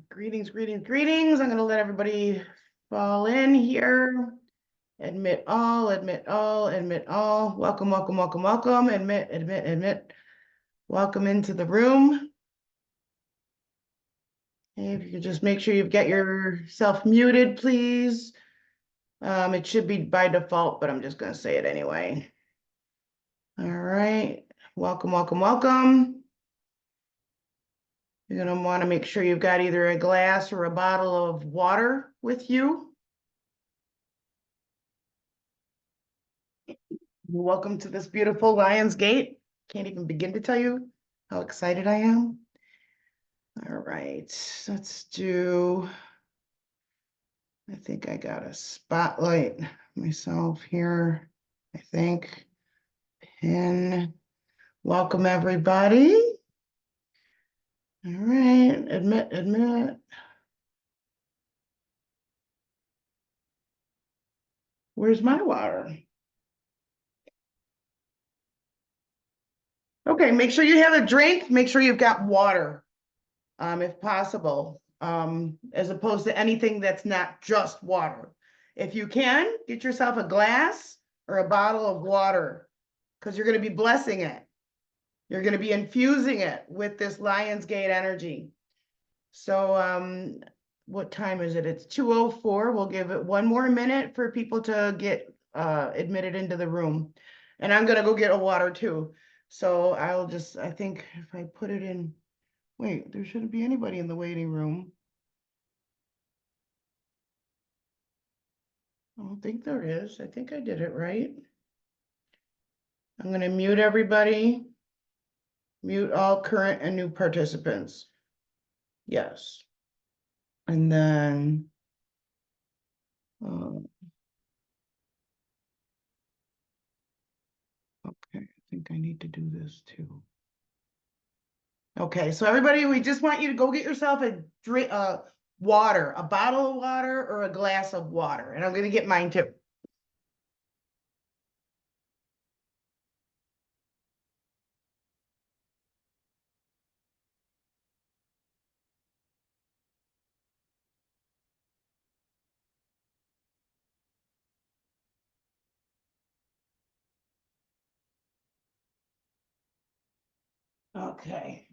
Greetings, greetings, greetings. I'm going to let everybody fall in here. Admit all, admit all, admit all. Welcome, welcome, welcome, welcome. Admit, admit, admit. Welcome into the room. Hey, if you could just make sure you've got yourself muted, please. It should be by default, but I'm just going to say it anyway. All right. Welcome, welcome, welcome. You're going to want to make sure you've got either a glass or a bottle of water with you. Welcome to this beautiful Lion's Gate. Can't even begin to tell you how excited I am. All right, let's do, I think I got a spotlight myself here, I think. And welcome everybody. All right, admit, admit. Where's my water? Okay, make sure you have a drink. Make sure you've got water, if possible, as opposed to anything that's not just water. If you can, get yourself a glass or a bottle of water, because you're going to be blessing it. You're going to be infusing it with this Lion's Gate energy. So what time is it? It's 2:04. We'll give it one more minute for people to get admitted into the room. And I'm going to go get a water too. So I'll just, I think if I put it in, wait, there shouldn't be anybody in the waiting room. I don't think there is. I think I did it right. I'm going to mute everybody. Mute all current and new participants. Yes. And then okay, I think I need to do this too. Okay, so everybody, we just want you to go get yourself a drink, water, a bottle of water or a glass of water. And I'm going to get mine too. Okay.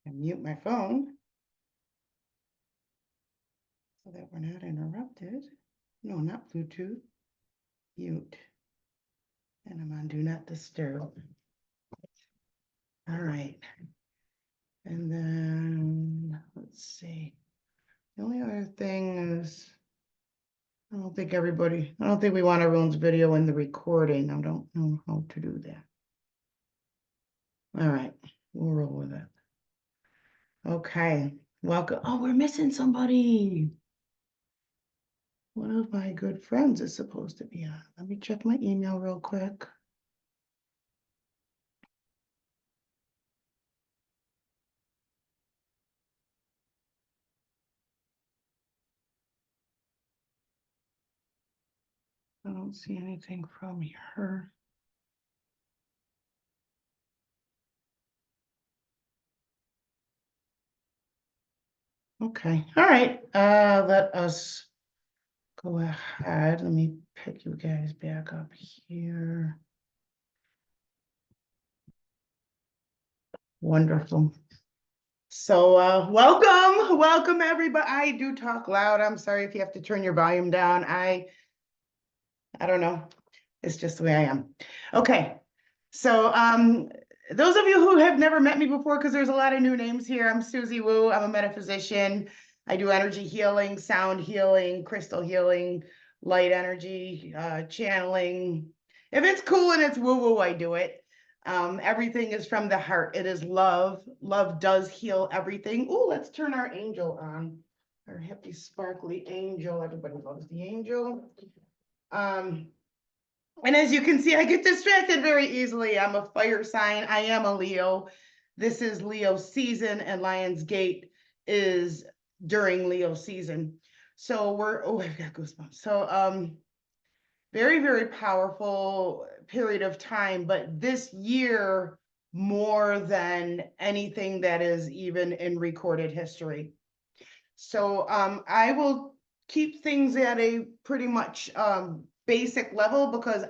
I mute my phone so that we're not interrupted. No, not Bluetooth. Mute. And I'm on Do Not Disturb. All right. And then let's see. The only other thing is, I don't think we want everyone's video in the recording. I don't know how to do that. All right, we'll roll with it. Okay, welcome. Oh, we're missing somebody. One of my good friends is supposed to be on. Let me check my email real quick. I don't see anything from her. Okay, all right. Let us go ahead. Let me pick you guys back up here. Wonderful. So welcome everybody. I do talk loud. I'm sorry if you have to turn your volume down. I don't know. It's just the way I am. Okay. So those of you who have never met me before, because there's a lot of new names here, I'm Suzy Woo. I'm a metaphysician. I do energy healing, sound healing, crystal healing, light energy, channeling. If it's cool and it's woo-woo, I do it. Everything is from the heart. It is love. Love does heal everything. Oh, let's turn our angel on. Our happy, sparkly angel. Everybody loves the angel. And as you can see, I get distracted very easily. I'm a fire sign. I am a Leo. This is Leo season, and Lionsgate is during Leo season. So oh, I've got goosebumps. So very, very powerful period of time, but this year more than anything that is even in recorded history. So I will keep things at a pretty much basic level, because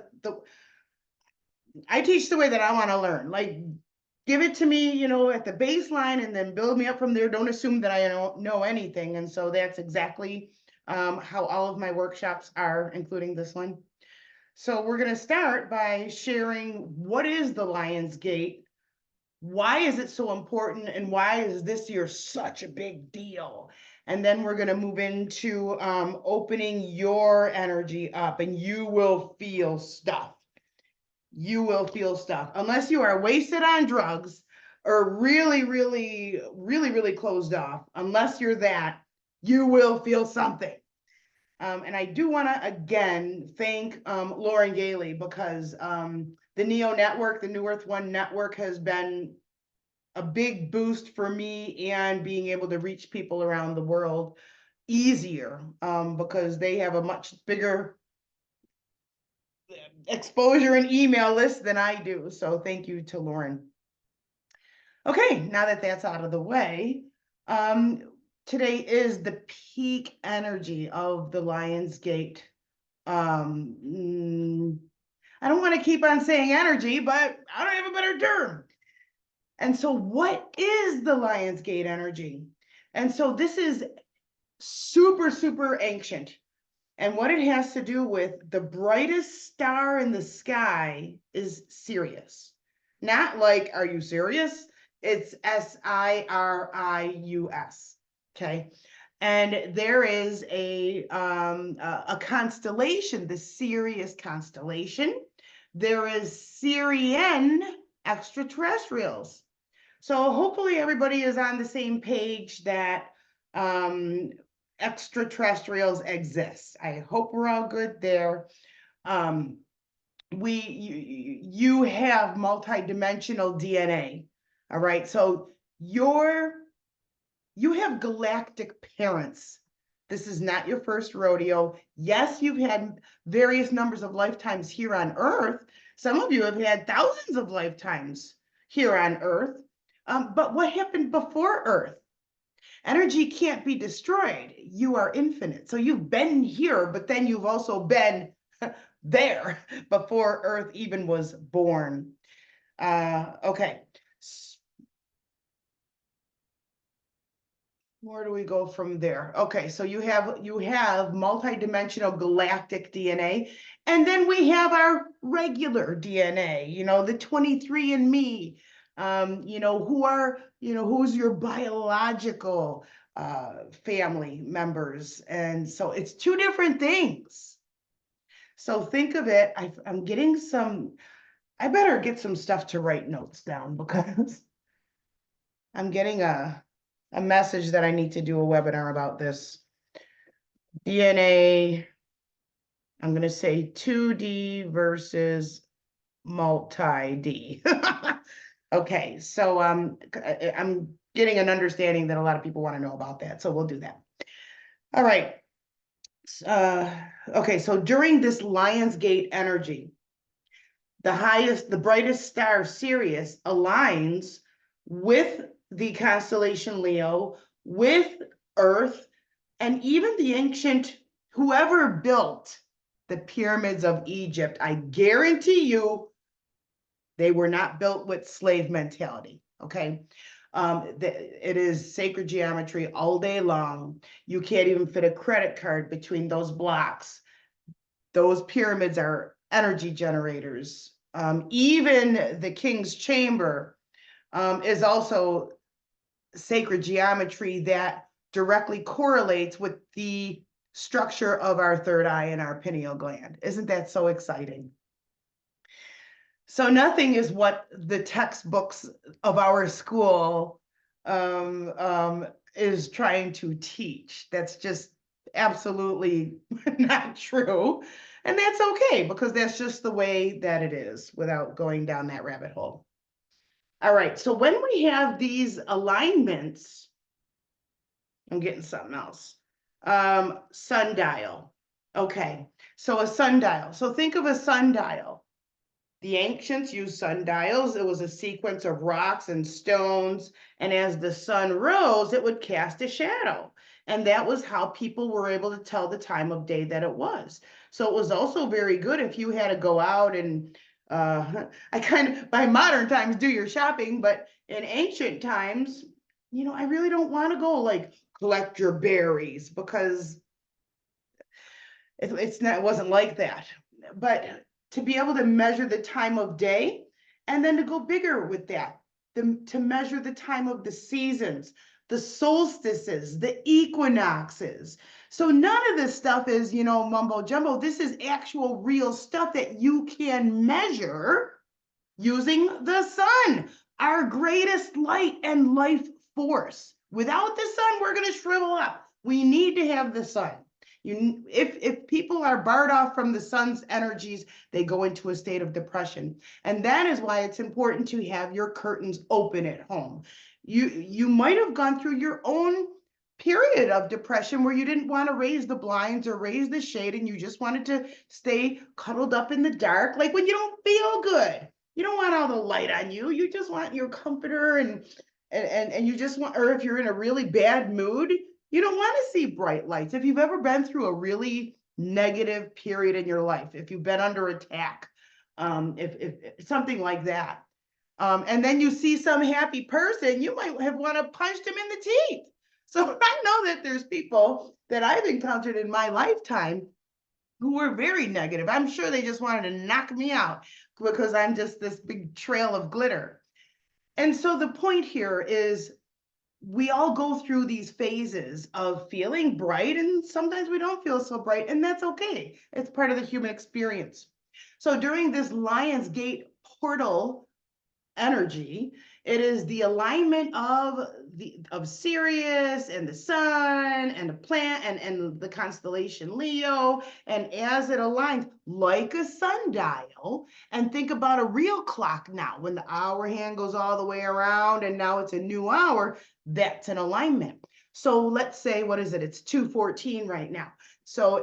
I teach the way that I want to learn. Like, give it to me, you know, at the baseline, and then build me up from there. Don't assume that I don't know anything. And so that's exactly how all of my workshops are, including this one. So we're going to start by sharing, what is the Lion's Gate? Why is it so important? And why is this year such a big deal? And then we're going to move into opening your energy up, and you will feel stuff. You will feel stuff. Unless you are wasted on drugs or really, really, really, really closed off, unless you're that, you will feel something. And I do want to, again, thank Lauren Gailey, because the NEO Network, the New Earth One Network, has been a big boost for me and being able to reach people around the world easier, because they have a much bigger exposure and email list than I do. So thank you to Lauren. Okay, now that that's out of the way, today is the peak energy of the Lion's Gate. I don't want to keep on saying energy, but I don't have a better term. And so what is the Lion's Gate energy? And so this is super, super ancient. And what it has to do with, the brightest star in the sky is Sirius. Not like, are you serious? It's Sirius. Okay. And there is a constellation, the Sirius constellation. There is Sirian extraterrestrials. So hopefully everybody is on the same page that extraterrestrials exist. I hope we're all good there. You have multidimensional DNA. All right. So you have galactic parents. This is not your first rodeo. Yes, you've had various numbers of lifetimes here on Earth. Some of you have had thousands of lifetimes here on Earth. But what happened before Earth? Energy can't be destroyed. You are infinite. So you've been here, but then you've also been there before Earth even was born. Okay. Where do we go from there? Okay, so you have multidimensional galactic DNA, and then we have our regular DNA, you know, the 23andMe, you know, who's your biological family members. And so it's two different things. So think of it, I'm getting I better get some stuff to write notes down, because I'm getting a message that I need to do a webinar about this. DNA, I'm going to say 2D versus multi-D. Okay, so I'm getting an understanding that a lot of people want to know about that, so we'll do that. All right. Okay, so during this Lion's Gate energy, the brightest star, Sirius, aligns with the constellation Leo, with Earth, and even the ancient, whoever built the pyramids of Egypt, I guarantee you they were not built with slave mentality, okay? It is sacred geometry all day long. You can't even fit a credit card between those blocks. Those pyramids are energy generators. Even the king's chamber is also sacred geometry that directly correlates with the structure of our third eye and our pineal gland. Isn't that so exciting? So nothing is what the textbooks of our school is trying to teach. That's just absolutely not true. And that's okay, because that's just the way that it is without going down that rabbit hole. All right, so when we have these alignments, I'm getting something else. Sundial. Okay, so a sundial. So think of a sundial. The ancients used sundials. It was a sequence of rocks and stones, and as the sun rose, it would cast a shadow. And that was how people were able to tell the time of day that it was. So it was also very good if you had to go out and I kind of, by modern times, do your shopping, but in ancient times, I really don't want to go like collect your berries, because it wasn't like that. But to be able to measure the time of day, and then to go bigger with that, to measure the time of the seasons, the solstices, the equinoxes. So none of this stuff is, mumbo jumbo. This is actual real stuff that you can measure using the sun, our greatest light and life force. Without the sun, we're going to shrivel up. We need to have the sun. If people are barred off from the sun's energies, they go into a state of depression. And that is why it's important to have your curtains open at home. You might have gone through your own period of depression where you didn't want to raise the blinds or raise the shade, and you just wanted to stay cuddled up in the dark, like when you don't feel good. You don't want all the light on you. You just want your comforter, and you just want, or if you're in a really bad mood, you don't want to see bright lights. If you've ever been through a really negative period in your life, if you've been under attack, if something like that, and then you see some happy person, you might have want to punch them in the teeth. So I know that there's people that I've encountered in my lifetime who were very negative. I'm sure they just wanted to knock me out because I'm just this big trail of glitter. And so the point here is, we all go through these phases of feeling bright, and sometimes we don't feel so bright, and that's okay. It's part of the human experience. So during this Lion's Gate portal energy, it is the alignment of Sirius and the sun and the planet and the constellation Leo. And as it aligns like a sundial, and think about a real clock now, when the hour hand goes all the way around and now it's a new hour, that's an alignment. So let's say, what is it? It's 2:14 right now. So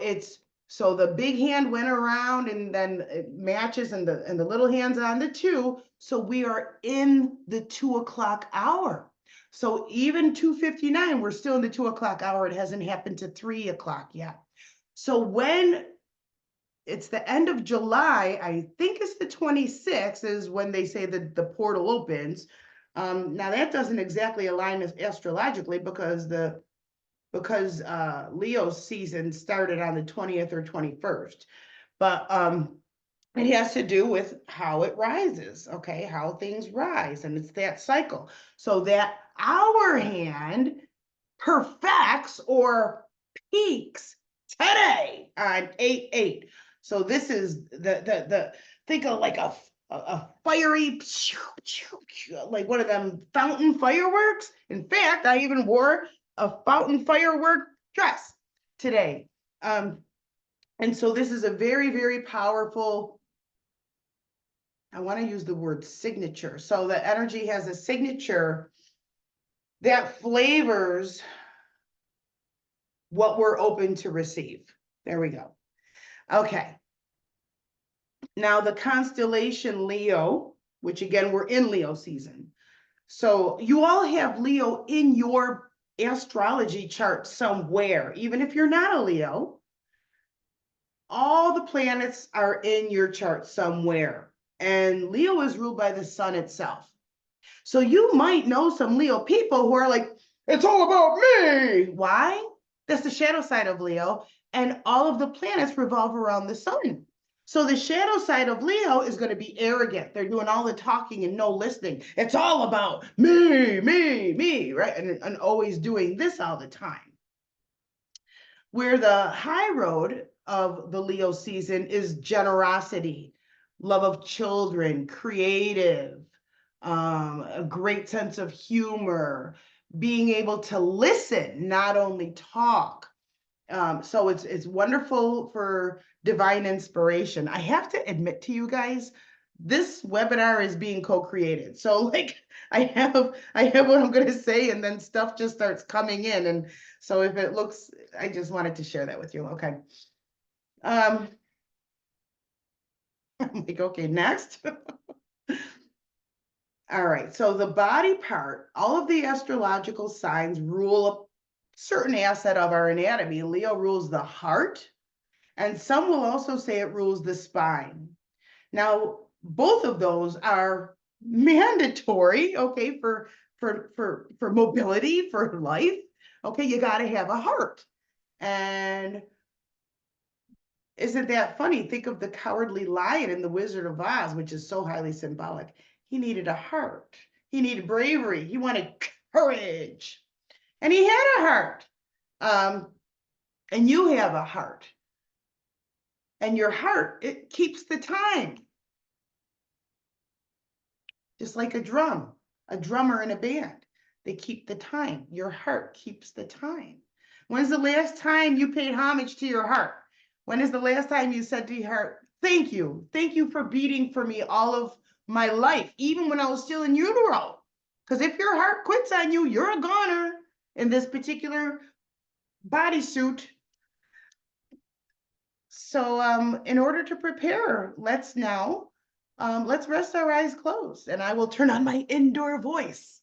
the big hand went around, and then it matches, and the little hand's on the 2. So we are in the 2 o'clock hour. So even 2:59, we're still in the 2 o'clock hour. It hasn't happened to 3 o'clock yet. So when it's the end of July, I think it's the 26th, is when they say that the portal opens. Now that doesn't exactly align astrologically, because Leo's season started on the 20th or 21st. But it has to do with how it rises, okay, how things rise, and it's that cycle. So that hour hand perfects or peaks today on 8/8. So this is the think of like a fiery, like one of them fountain fireworks. In fact, I even wore a fountain firework dress today. And so this is a very, very powerful, I want to use the word signature. So the energy has a signature that flavors what we're open to receive. There we go. Okay. Now the constellation Leo, which again, we're in Leo season. So you all have Leo in your astrology chart somewhere, even if you're not a Leo. All the planets are in your chart somewhere. And Leo is ruled by the sun itself. So you might know some Leo people who are like, it's all about me. Why? That's the shadow side of Leo. And all of the planets revolve around the sun. So the shadow side of Leo is going to be arrogant. They're doing all the talking and no listening. It's all about me, right? And always doing this all the time. Where the high road of the Leo season is generosity, love of children, creative, a great sense of humor, being able to listen, not only talk. So it's wonderful for divine inspiration. I have to admit to you guys, this webinar is being co-created. So like I have what I'm going to say, and then stuff just starts coming in. And so if it looks, I just wanted to share that with you. Okay. I'm like, okay, next. All right, so the body part, all of the astrological signs rule a certain asset of our anatomy. Leo rules the heart, and some will also say it rules the spine. Now, both of those are mandatory, okay, for mobility, for life. Okay, you got to have a heart. And isn't that funny? Think of the cowardly lion in The Wizard of Oz, which is so highly symbolic. He needed a heart. He needed bravery. He wanted courage. And he had a heart. And you have a heart. And your heart, it keeps the time. Just like a drummer in a band. They keep the time. Your heart keeps the time. When's the last time you paid homage to your heart? When is the last time you said to your heart, thank you. Thank you for beating for me all of my life, even when I was still in utero. Because if your heart quits on you, you're a goner in this particular bodysuit. So in order to prepare, let's rest our eyes closed, and I will turn on my indoor voice.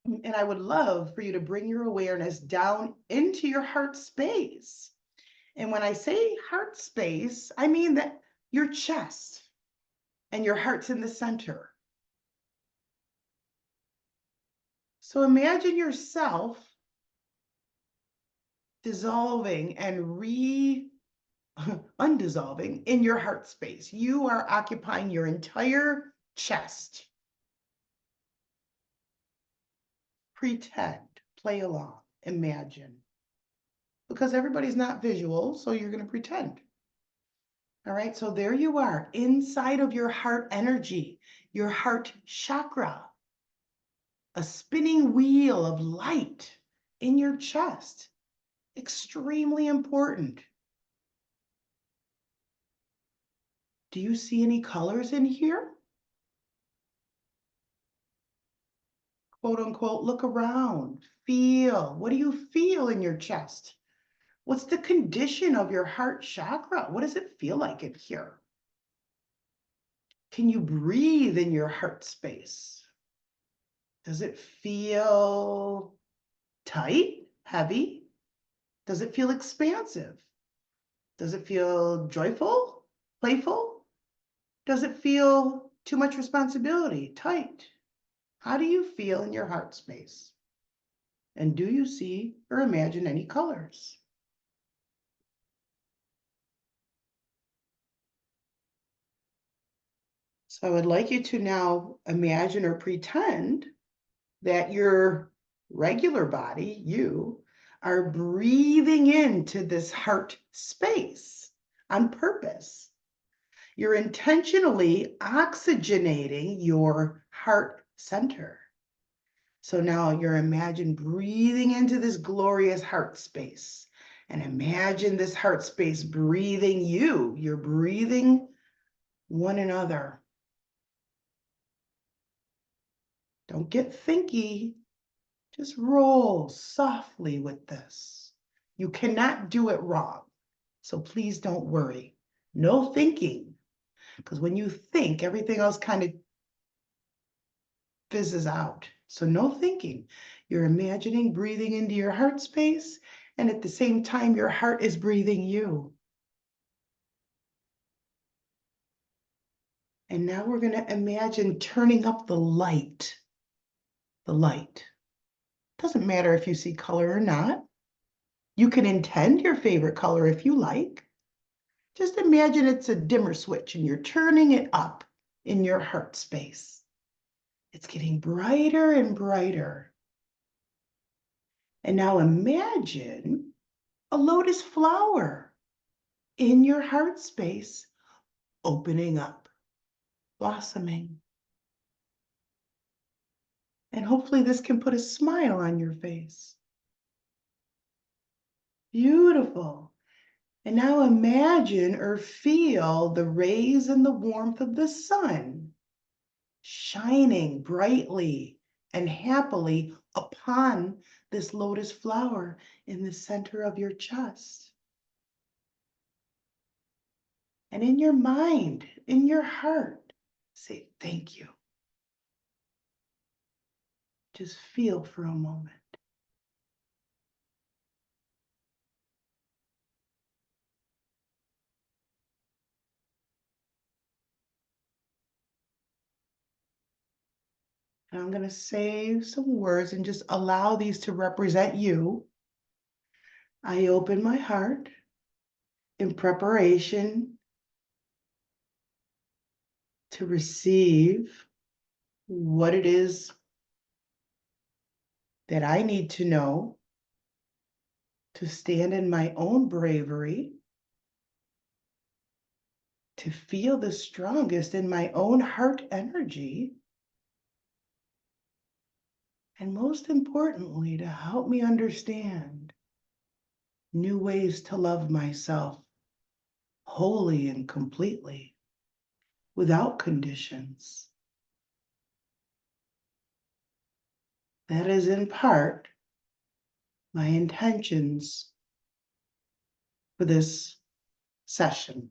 And I would love for you to bring your awareness down into your heart space. And when I say heart space, I mean that your chest and your heart's in the center. So imagine yourself dissolving and undissolving in your heart space. You are occupying your entire chest. Pretend, play along, imagine. Because everybody's not visual, so you're going to pretend. All right, so there you are, inside of your heart energy, your heart chakra, a spinning wheel of light in your chest. Extremely important. Do you see any colors in here? Quote unquote, look around, feel. What do you feel in your chest? What's the condition of your heart chakra? What does it feel like in here? Can you breathe in your heart space? Does it feel tight, heavy? Does it feel expansive? Does it feel joyful, playful? Does it feel too much responsibility, tight? How do you feel in your heart space? And do you see or imagine any colors? So I would like you to now imagine or pretend that your regular body, you, are breathing into this heart space on purpose. You're intentionally oxygenating your heart center. So now you're imagine breathing into this glorious heart space, and imagine this heart space breathing you. You're breathing one another. Don't get thinky. Just roll softly with this. You cannot do it wrong. So please don't worry. No thinking. Because when you think, everything else kind of fizzes out. So no thinking. You're imagining breathing into your heart space, and at the same time, your heart is breathing you. And now we're going to imagine turning up the light. The light. Doesn't matter if you see color or not. You can intend your favorite color if you like. Just imagine it's a dimmer switch and you're turning it up in your heart space. It's getting brighter and brighter. And now imagine a lotus flower in your heart space, opening up, blossoming. And hopefully this can put a smile on your face. Beautiful. And now imagine or feel the rays and the warmth of the sun shining brightly and happily upon this lotus flower in the center of your chest. And in your mind, in your heart, say thank you. Just feel for a moment. And I'm going to say some words and just allow these to represent you. I open my heart in preparation to receive what it is that I need to know to stand in my own bravery, to feel the strongest in my own heart energy, and most importantly, to help me understand new ways to love myself wholly and completely, without conditions. That is in part my intentions for this session.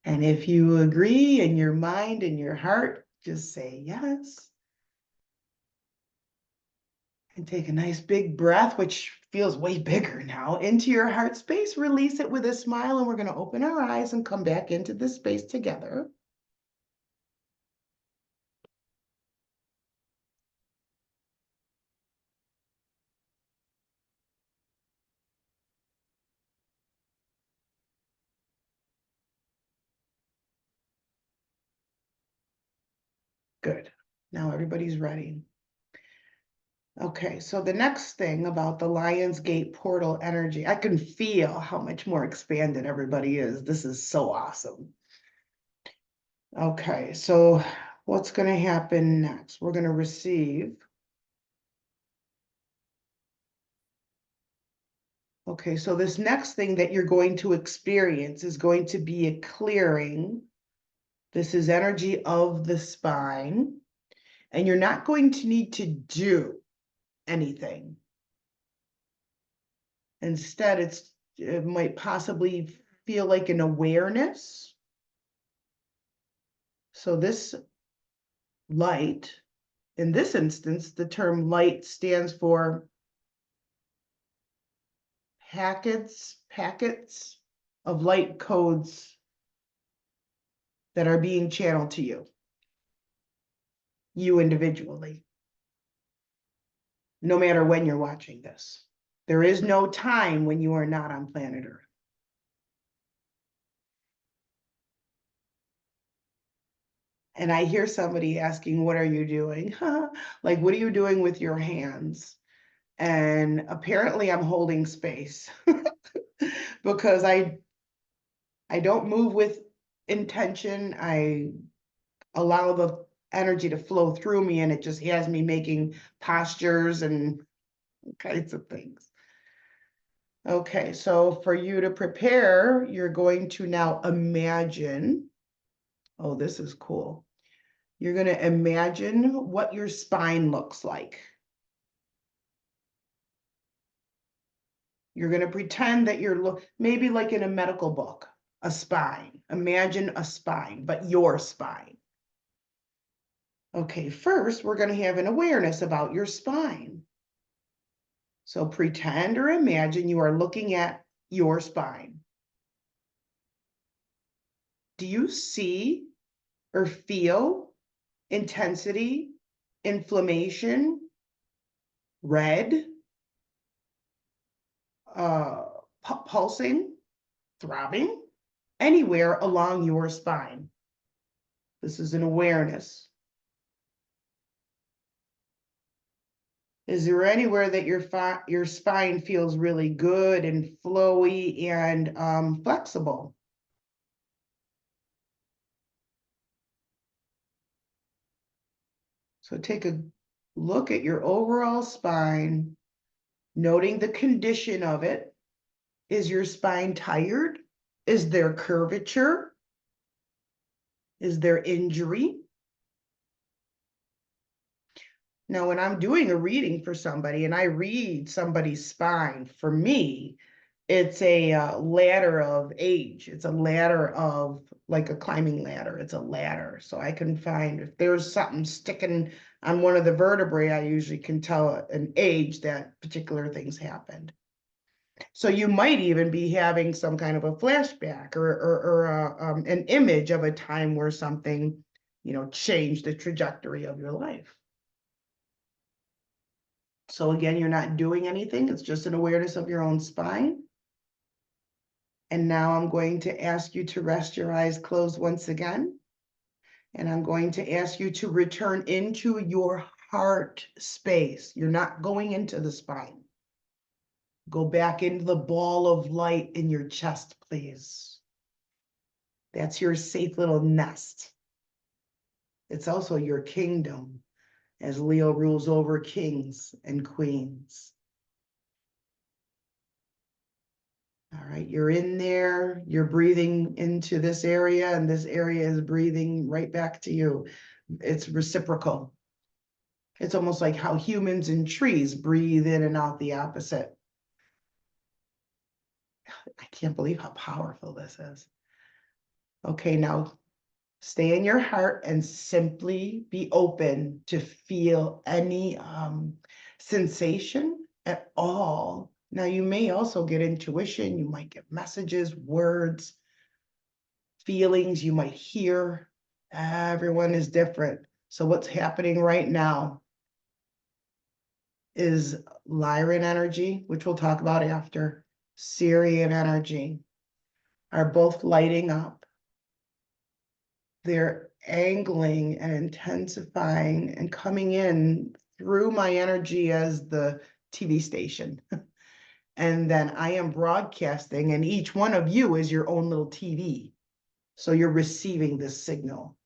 And if you agree in your mind and your heart, just say yes. And take a nice big breath, which feels way bigger now, into your heart space. Release it with a smile, and we're going to open our eyes and come back into this space together. Good. Now everybody's ready. Okay, so the next thing about the Lion's Gate portal energy, I can feel how much more expanded everybody is. This is so awesome. Okay, so what's going to happen next? We're going to receive. Okay, so this next thing that you're going to experience is going to be a clearing. This is energy of the spine, and you're not going to need to do anything. Instead, it might possibly feel like an awareness. So this light, in this instance, the term light stands for packets of light codes that are being channeled to you individually, no matter when you're watching this. There is no time when you are not on planet Earth. And I hear somebody asking, what are you doing? Like, what are you doing with your hands? And apparently I'm holding space because I don't move with intention. I allow the energy to flow through me, and it just has me making postures and kinds of things. Okay, so for you to prepare, you're going to now imagine, oh, this is cool. You're going to imagine what your spine looks like. You're going to pretend that you're maybe like in a medical book, a spine. Imagine a spine, but your spine. Okay, first, we're going to have an awareness about your spine. So pretend or imagine you are looking at your spine. Do you see or feel intensity, inflammation, red, pulsing, throbbing, anywhere along your spine? This is an awareness. Is there anywhere that your spine feels really good and flowy and flexible? So take a look at your overall spine, noting the condition of it. Is your spine tired? Is there curvature? Is there injury? Now, when I'm doing a reading for somebody and I read somebody's spine, for me, it's a ladder of age. It's a ladder of like a climbing ladder. It's a ladder. So I can find if there's something sticking on one of the vertebrae, I usually can tell an age that particular things happened. So you might even be having some kind of a flashback or an image of a time where something, changed the trajectory of your life. So again, you're not doing anything. It's just an awareness of your own spine. And now I'm going to ask you to rest your eyes closed once again. And I'm going to ask you to return into your heart space. You're not going into the spine. Go back into the ball of light in your chest, please. That's your safe little nest. It's also your kingdom, as Leo rules over kings and queens. All right, you're in there, you're breathing into this area, and this area is breathing right back to you. It's reciprocal. It's almost like how humans and trees breathe in and out the opposite. I can't believe how powerful this is. Okay, now stay in your heart and simply be open to feel any sensation at all. Now, you may also get intuition. You might get messages, words, feelings you might hear. Everyone is different. So what's happening right now is Lyran energy, which we'll talk about after, Syrian energy, are both lighting up. They're angling and intensifying and coming in through my energy as the TV station. And then I am broadcasting, and each one of you is your own little TV. So you're receiving this signal.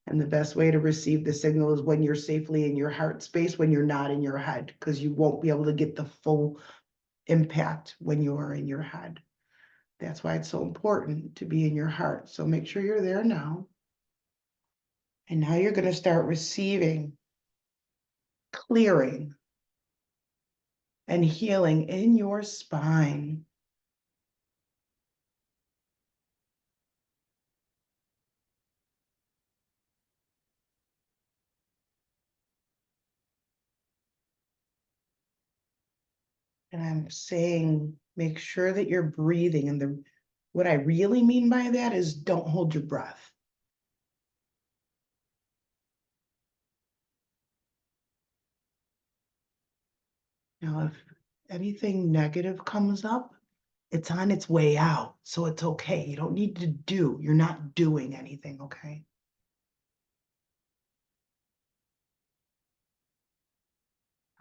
And the best way to receive the signal is when you're safely in your heart space, when you're not in your head, because you won't be able to get the full impact when you are in your head. That's why it's so important to be in your heart. So make sure you're there now. And now you're going to start receiving, clearing, and healing in your spine. And I'm saying, make sure that you're breathing. And what I really mean by that is don't hold your breath. Now, if anything negative comes up, it's on its way out. So it's okay. You don't need to do. You're not doing anything, okay?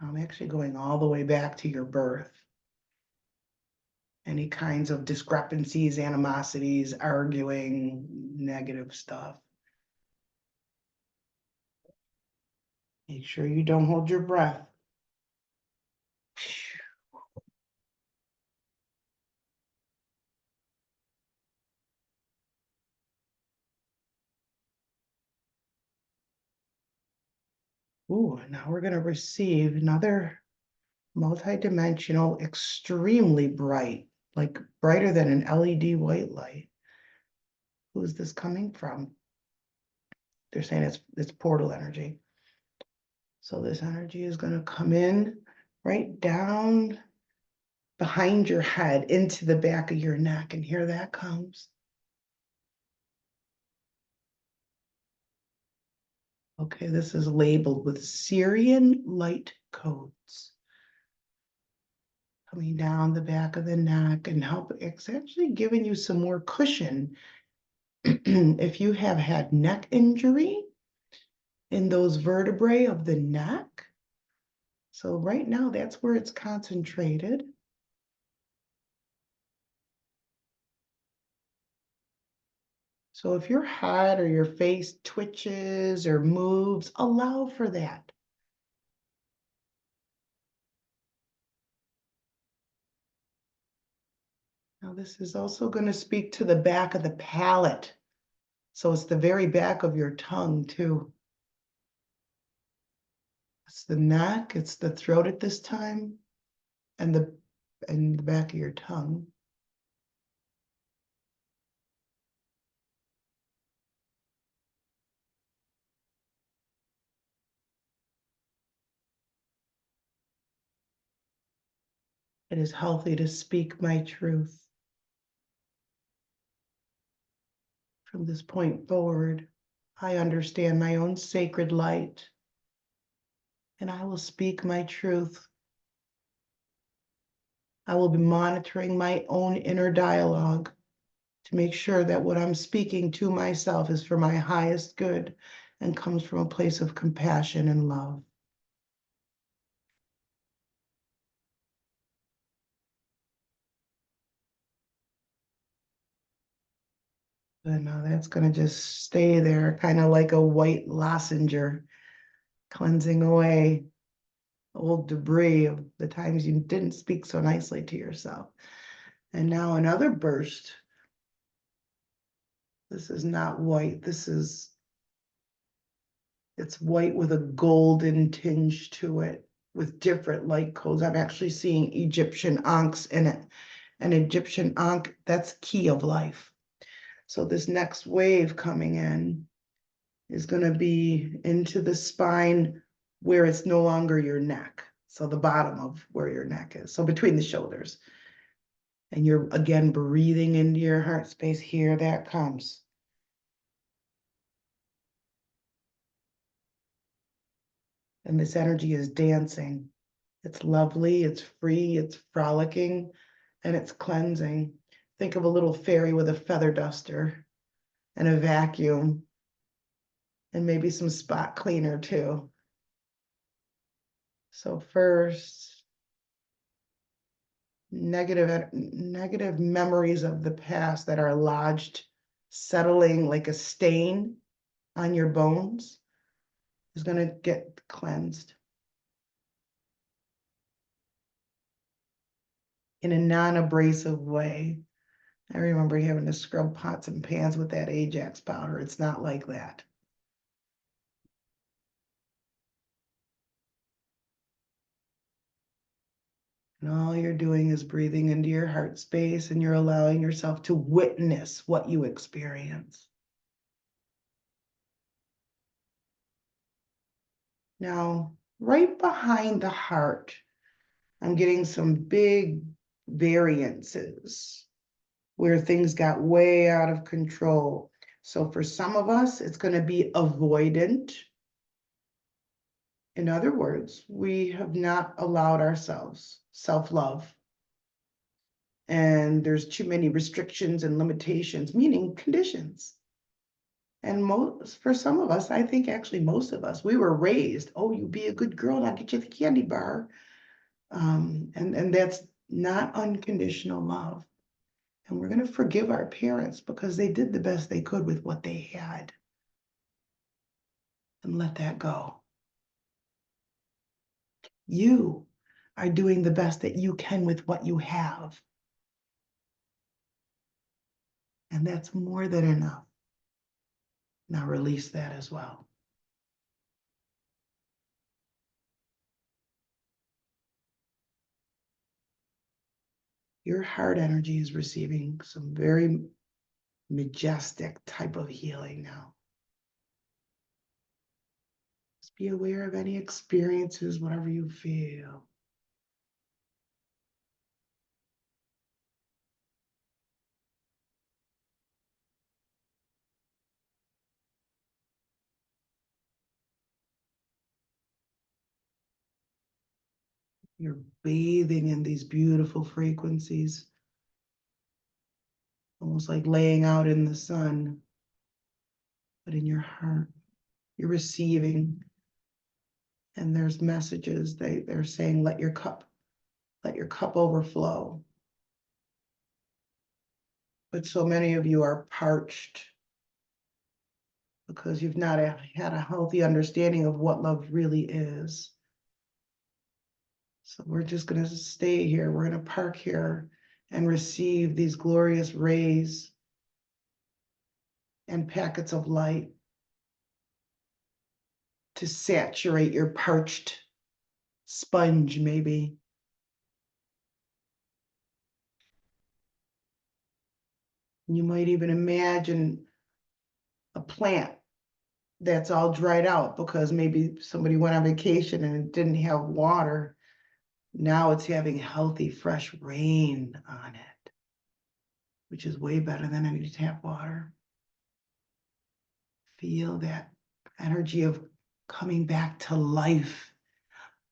I'm actually going all the way back to your birth. Any kinds of discrepancies, animosities, arguing, negative stuff. Make sure you don't hold your breath. Ooh, now we're going to receive another multidimensional, extremely bright, like brighter than an LED white light. Who is this coming from? They're saying it's portal energy. So this energy is going to come in right down behind your head into the back of your neck. And here that comes. Okay, this is labeled with Syrian light codes. Coming down the back of the neck and it's actually giving you some more cushion. If you have had neck injury in those vertebrae of the neck. So right now, that's where it's concentrated. So if you're hot or your face twitches or moves, allow for that. Now this is also going to speak to the back of the palate. So it's the very back of your tongue too. It's the neck, it's the throat at this time, and the back of your tongue. It is healthy to speak my truth. From this point forward, I understand my own sacred light, and I will speak my truth. I will be monitoring my own inner dialogue to make sure that what I'm speaking to myself is for my highest good and comes from a place of compassion and love. And now that's going to just stay there, kind of like a white lozenger, cleansing away old debris of the times you didn't speak so nicely to yourself. And now another burst. This is not white. It's white with a golden tinge to it, with different light codes. I'm actually seeing Egyptian ankhs in it. An Egyptian ankh, that's key of life. So this next wave coming in is going to be into the spine where it's no longer your neck. So the bottom of where your neck is. So between the shoulders. And you're again breathing into your heart space. Here that comes. And this energy is dancing. It's lovely, it's free, it's frolicking, and it's cleansing. Think of a little fairy with a feather duster and a vacuum and maybe some spot cleaner too. So first, negative memories of the past that are lodged, settling like a stain on your bones is going to get cleansed in a non-abrasive way. I remember having to scrub pots and pans with that Ajax powder. It's not like that. And all you're doing is breathing into your heart space, and you're allowing yourself to witness what you experience. Now, right behind the heart, I'm getting some big variances where things got way out of control. So for some of us, it's going to be avoidant. In other words, we have not allowed ourselves self-love. And there's too many restrictions and limitations, meaning conditions. And for some of us, I think actually most of us, we were raised, oh, you be a good girl and I'll get you the candy bar. And that's not unconditional love. And we're going to forgive our parents because they did the best they could with what they had. And let that go. You are doing the best that you can with what you have. And that's more than enough. Now release that as well. Your heart energy is receiving some very majestic type of healing now. Just be aware of any experiences, whatever you feel. You're bathing in these beautiful frequencies, almost like laying out in the sun, but in your heart. You're receiving, and there's messages. They're saying, let your cup overflow. But so many of you are parched because you've not had a healthy understanding of what love really is. So we're just going to stay here. We're going to park here and receive these glorious rays and packets of light to saturate your parched sponge, maybe. You might even imagine a plant that's all dried out because maybe somebody went on vacation and it didn't have water. Now it's having healthy, fresh rain on it, which is way better than any tap water. Feel that energy of coming back to life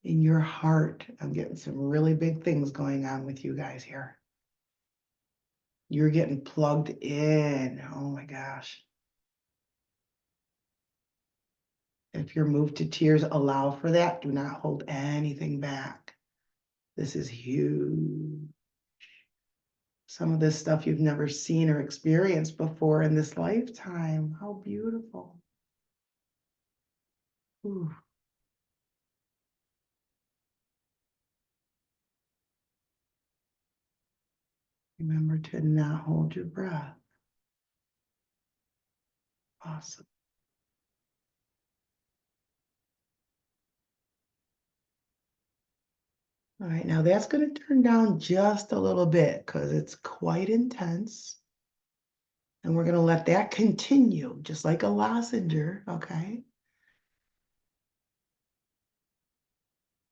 in your heart. I'm getting some really big things going on with you guys here. You're getting plugged in. Oh my gosh. If you're moved to tears, allow for that. Do not hold anything back. This is huge. Some of this stuff you've never seen or experienced before in this lifetime. How beautiful. Ooh. Remember to not hold your breath. Awesome. All right, now that's going to turn down just a little bit because it's quite intense. And we're going to let that continue, just like a lozenge, okay?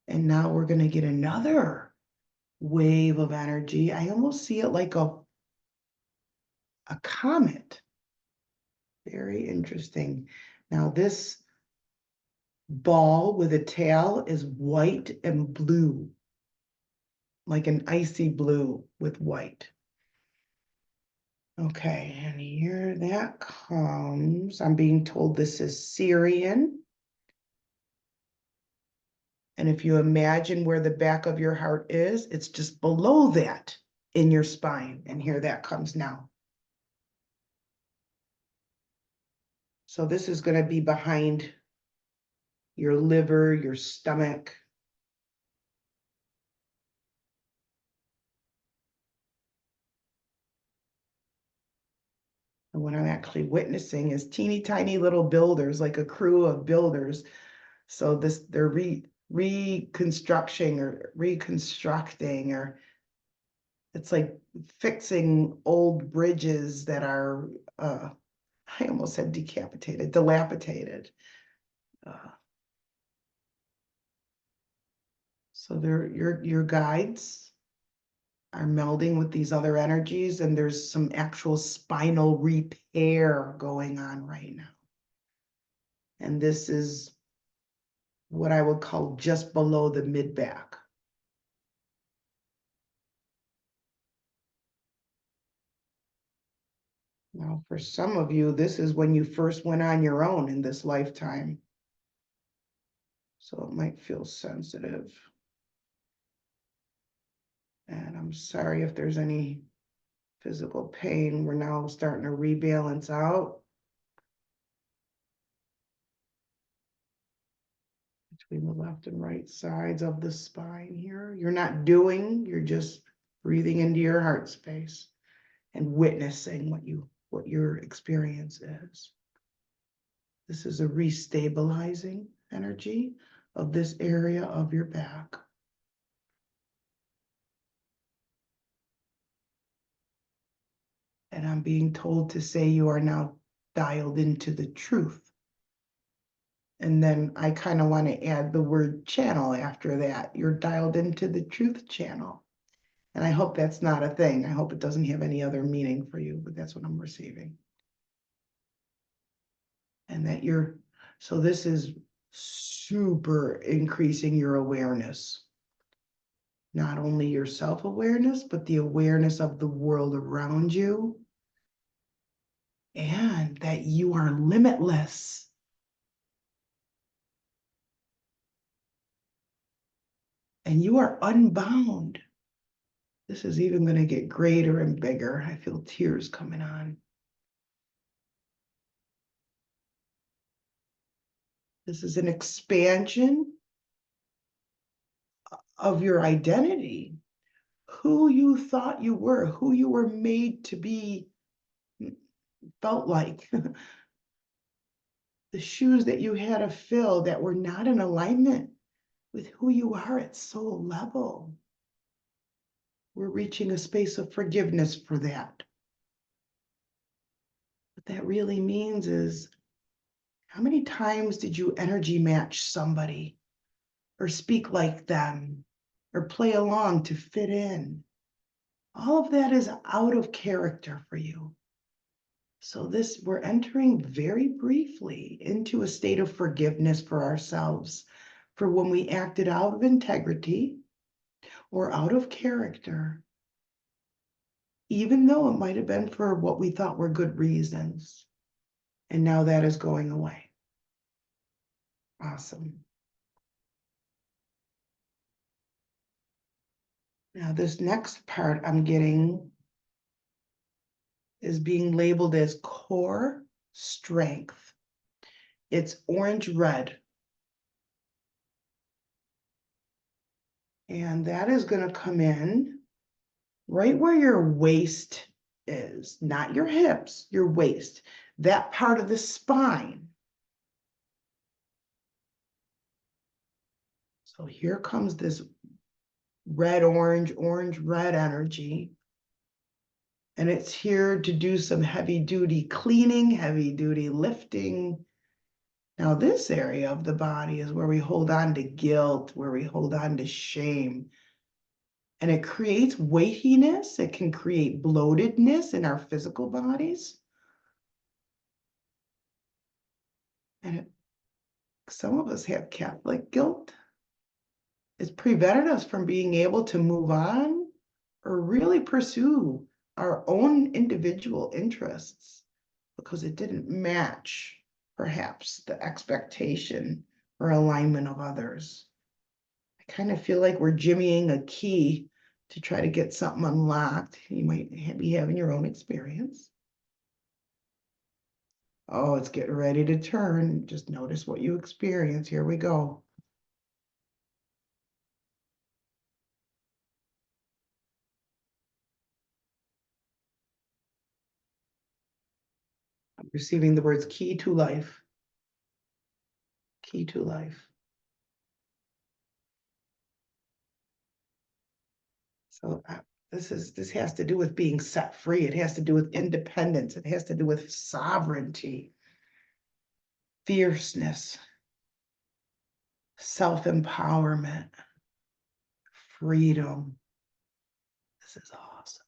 And now we're going to get another wave of energy. I almost see it like a comet. Very interesting. Now this ball with a tail is white and blue, like an icy blue with white. Okay, and here that comes. I'm being told this is Syrian. And if you imagine where the back of your heart is, it's just below that in your spine. And here that comes now. So this is going to be behind your liver, your stomach. And what I'm actually witnessing is teeny tiny little builders, like a crew of builders. So they're reconstructing, or it's like fixing old bridges that are, I almost said dilapidated. So your guides are melding with these other energies, and there's some actual spinal repair going on right now. And this is what I would call just below the mid-back. Now, for some of you, this is when you first went on your own in this lifetime. So it might feel sensitive. And I'm sorry if there's any physical pain. We're now starting to rebalance out between the left and right sides of the spine here. You're not doing, you're just breathing into your heart space and witnessing what your experience is. This is a restabilizing energy of this area of your back. And I'm being told to say you are now dialed into the truth. And then I kind of want to add the word channel after that. You're dialed into the truth channel. And I hope that's not a thing. I hope it doesn't have any other meaning for you, but that's what I'm receiving. And that so this is super increasing your awareness. Not only your self-awareness, but the awareness of the world around you. And that you are limitless. And you are unbound. This is even going to get greater and bigger. I feel tears coming on. This is an expansion of your identity, who you thought you were, who you were made to be, felt like. The shoes that you had to fill that were not in alignment with who you are at soul level. We're reaching a space of forgiveness for that. What that really means is, how many times did you energy match somebody, or speak like them, or play along to fit in? All of that is out of character for you. So we're entering very briefly into a state of forgiveness for ourselves for when we acted out of integrity or out of character, even though it might have been for what we thought were good reasons. And now that is going away. Awesome. Now this next part I'm getting is being labeled as core strength. It's orange-red. And that is going to come in right where your waist is, not your hips, your waist, that part of the spine. So here comes this red-orange, orange-red energy. And it's here to do some heavy-duty cleaning, heavy-duty lifting. Now, this area of the body is where we hold on to guilt, where we hold on to shame. And it creates weightiness. It can create bloatedness in our physical bodies. And some of us have Catholic guilt. It's prevented us from being able to move on or really pursue our own individual interests because it didn't match, perhaps, the expectation or alignment of others. I kind of feel like we're jimmying a key to try to get something unlocked. You might be having your own experience. Oh, it's getting ready to turn. Just notice what you experience. Here we go. I'm receiving the words key to life. Key to life. So this has to do with being set free. It has to do with independence. It has to do with sovereignty, fierceness, self-empowerment, freedom. This is awesome.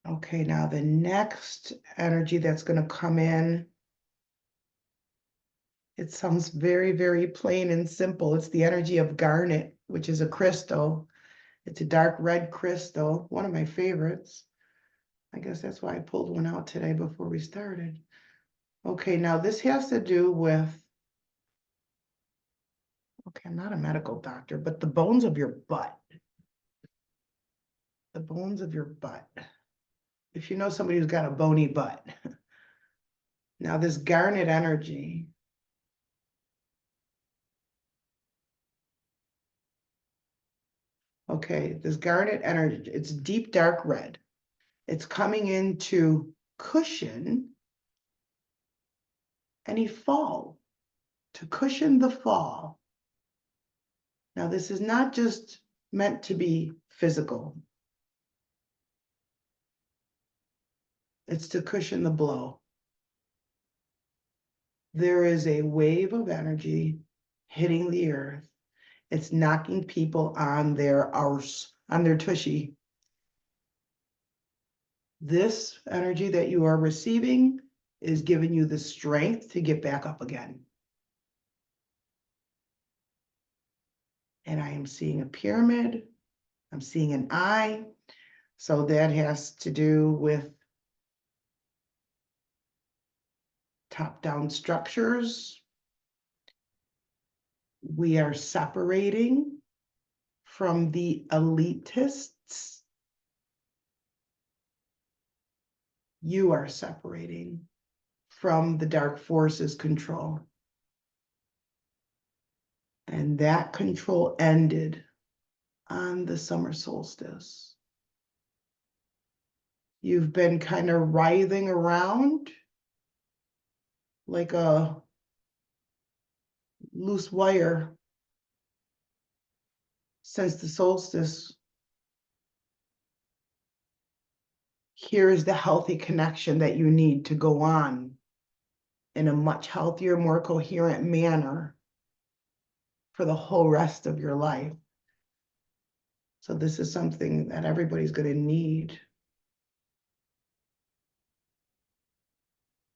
Okay, now the next energy that's going to come in, it sounds very, very plain and simple. It's the energy of garnet, which is a crystal. It's a dark red crystal, one of my favorites. I guess that's why I pulled one out today before we started. Okay, now this has to do with, okay, I'm not a medical doctor, but the bones of your butt. The bones of your butt. If you know somebody who's got a bony butt. Now this garnet energy, okay, this garnet energy, it's deep dark red. It's coming in to cushion any fall, to cushion the fall. Now this is not just meant to be physical. It's to cushion the blow. There is a wave of energy hitting the earth. It's knocking people on their arse, on their tushy. This energy that you are receiving is giving you the strength to get back up again. And I am seeing a pyramid. I'm seeing an eye. So that has to do with top-down structures. We are separating from the elitists. You are separating from the dark forces control. And that control ended on the summer solstice. You've been kind of writhing around like a loose wire since the solstice. Here is the healthy connection that you need to go on in a much healthier, more coherent manner for the whole rest of your life. So this is something that everybody's going to need.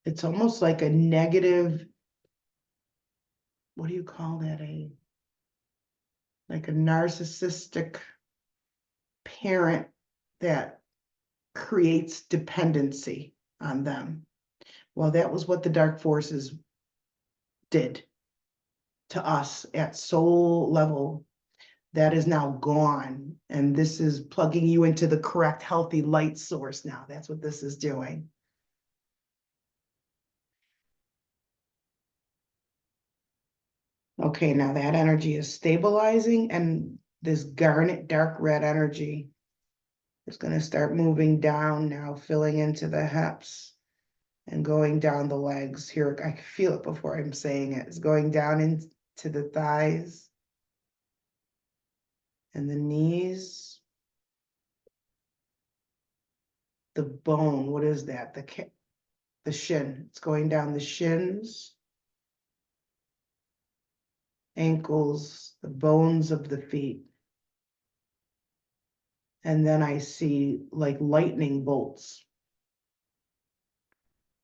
It's almost like a negative, what do you call that? Like a narcissistic parent that creates dependency on them. Well, that was what the dark forces did to us at soul level. That is now gone. And this is plugging you into the correct, healthy light source now. That's what this is doing. Okay, now that energy is stabilizing, and this garnet dark red energy is going to start moving down now, filling into the hips and going down the legs. Here, I can feel it before I'm saying it. It's going down into the thighs and the knees. The bone, what is that? The shin. It's going down the shins, ankles, the bones of the feet. And then I see like lightning bolts.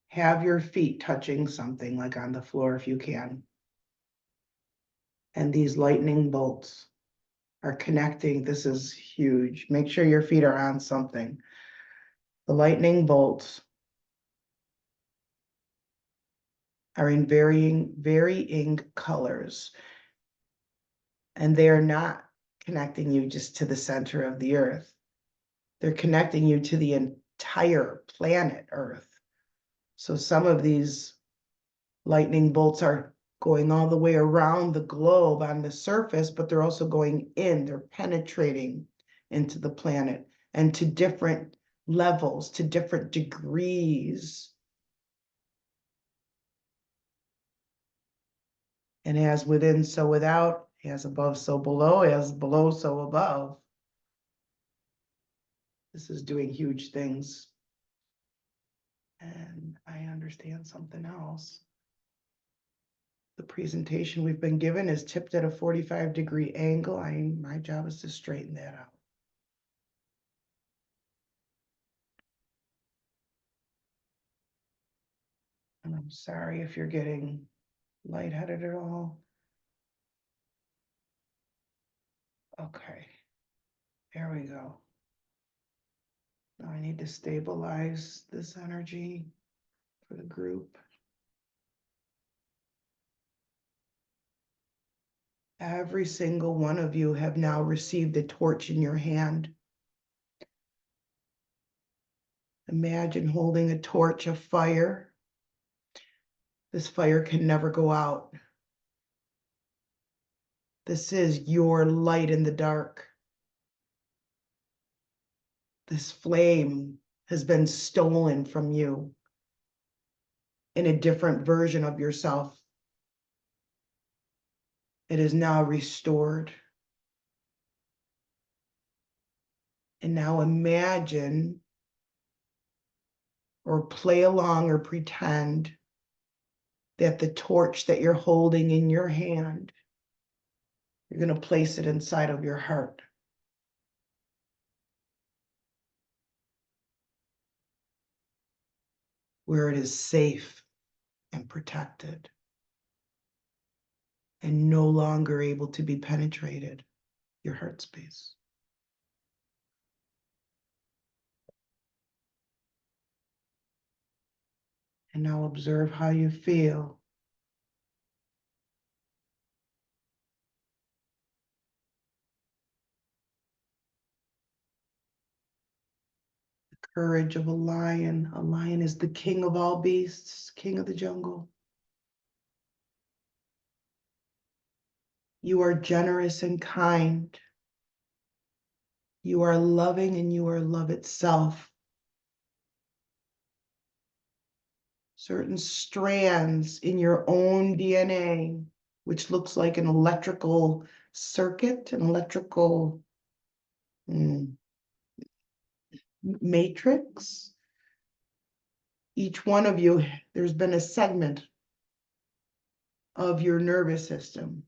Have your feet touching something like on the floor if you can. And these lightning bolts are connecting. This is huge. Make sure your feet are on something. The lightning are in varying colors. And they are not connecting you just to the center of the earth. They're connecting you to the entire planet Earth. So some of these lightning bolts are going all the way around the globe on the surface, but they're also going in, they're penetrating into the planet and to different levels, to different degrees. And as within, so without, as above, so below, as below, so above. This is doing huge things. And I understand something else. The presentation we've been given is tipped at a 45-degree angle. My job is to straighten that out. And I'm sorry if you're getting lightheaded at all. Okay, there we go. Now I need to stabilize this energy for the group. Every single one of you have now received a torch in your hand. Imagine holding a torch of fire. This fire can never go out. This is your light in the dark. This flame has been stolen from you in a different version of yourself. It is now restored. And now imagine or play along or pretend that the torch that you're holding in your hand, you're going to place it inside of your heart. Where it is safe and protected and no longer able to be penetrated, your heart space. And now observe how you feel. courage of a lion. A lion is the king of all beasts, king of the jungle. You are generous and kind. You are loving and you are love itself. Certain strands in your own DNA, which looks like an electrical circuit, an electrical matrix. Each one of you, there's been a segment of your nervous system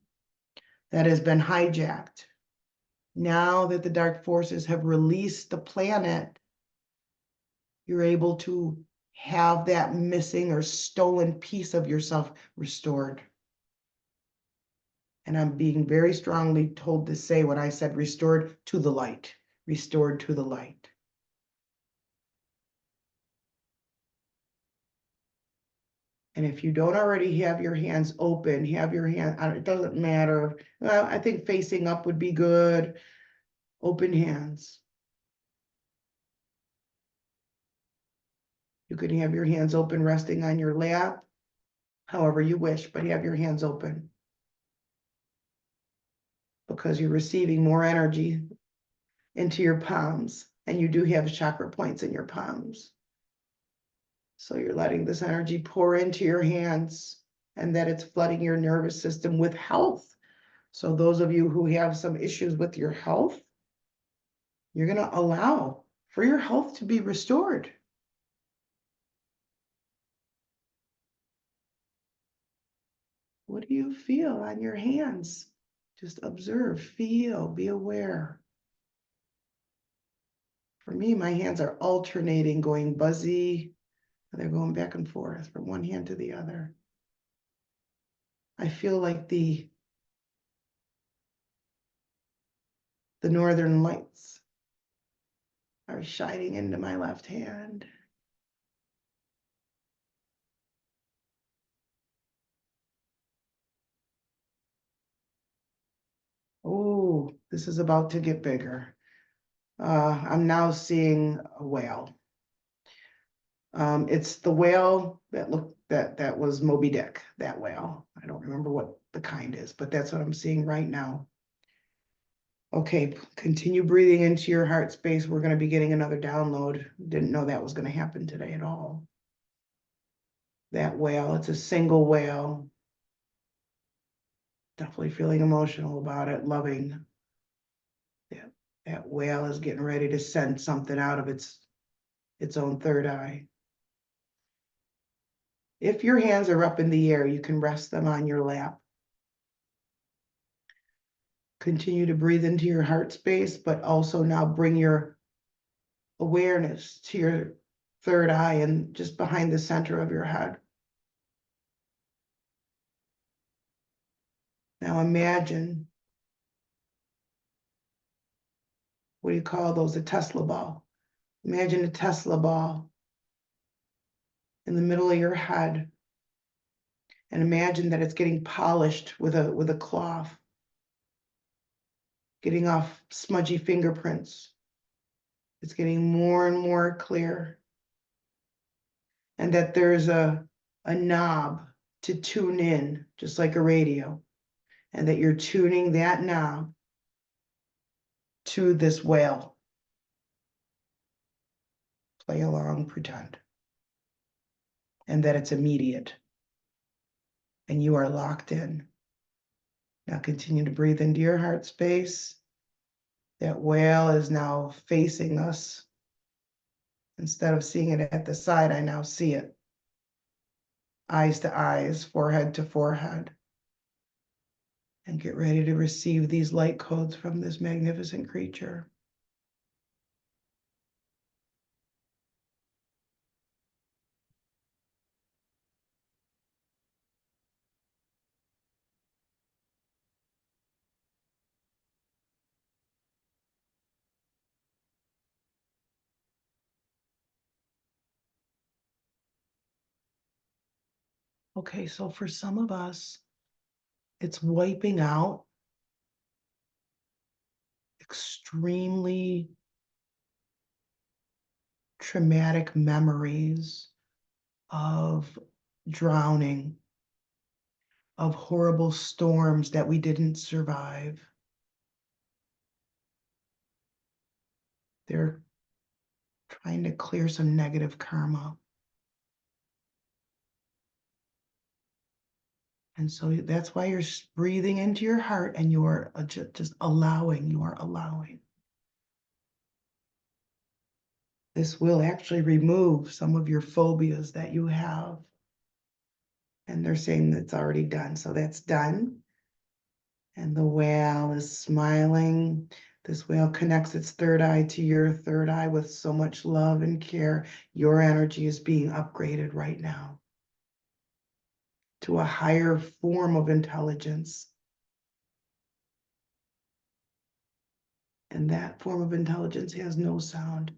that has been hijacked. Now that the dark forces have released the planet, you're able to have that missing or stolen piece of yourself restored. And I'm being very strongly told to say what I said, restored to the light, restored to the light. And if you don't already have your hands open, have your hand, it doesn't matter. Well, I think facing up would be good. Open hands. You can have your hands open, resting on your lap, however you wish, but have your hands open. Because you're receiving more energy into your palms, and you do have chakra points in your palms. So you're letting this energy pour into your hands, and that it's flooding your nervous system with health. So those of you who have some issues with your health, you're going to allow for your health to be restored. What do you feel on your hands? Just observe, feel, be aware. For me, my hands are alternating, going buzzy. They're going back and forth from one hand to the other. I feel like the northern lights are shining into my left hand. Oh, this is about to get bigger. I'm now seeing a whale. It's the whale that was Moby Dick, that whale. I don't remember what the kind is, but that's what I'm seeing right now. Okay, continue breathing into your heart space. We're going to be getting another download. Didn't know that was going to happen today at all. That whale, it's a single whale. Definitely feeling emotional about it, loving. That whale is getting ready to send something out of its own third eye. If your hands are up in the air, you can rest them on your lap. Continue to breathe into your heart space, but also now bring your awareness to your third eye and just behind the center of your head. Now imagine, what do you call those, a Tesla ball? Imagine a Tesla ball in the middle of your head, and imagine that it's getting polished with a cloth, getting off smudgy fingerprints. It's getting more and more clear. And that there's a knob to tune in, just like a radio. And that you're tuning that knob to this whale. Play along, pretend. And that it's immediate. And you are locked in. Now continue to breathe into your heart space. That whale is now facing us. Instead of seeing it at the side, I now see it. Eyes to eyes, forehead to forehead. And get ready to receive these light codes from this magnificent creature. Okay, so for some of us, it's wiping out extremely traumatic memories of drowning, of horrible storms that we didn't survive. They're trying to clear some negative karma. And so that's why you're breathing into your heart and you're just allowing, you are allowing. This will actually remove some of your phobias that you have. And they're saying that's already done. So that's done. And the whale is smiling. This whale connects its third eye to your third eye with so much love and care. Your energy is being upgraded right now to a higher form of intelligence. And that form of intelligence has no sound.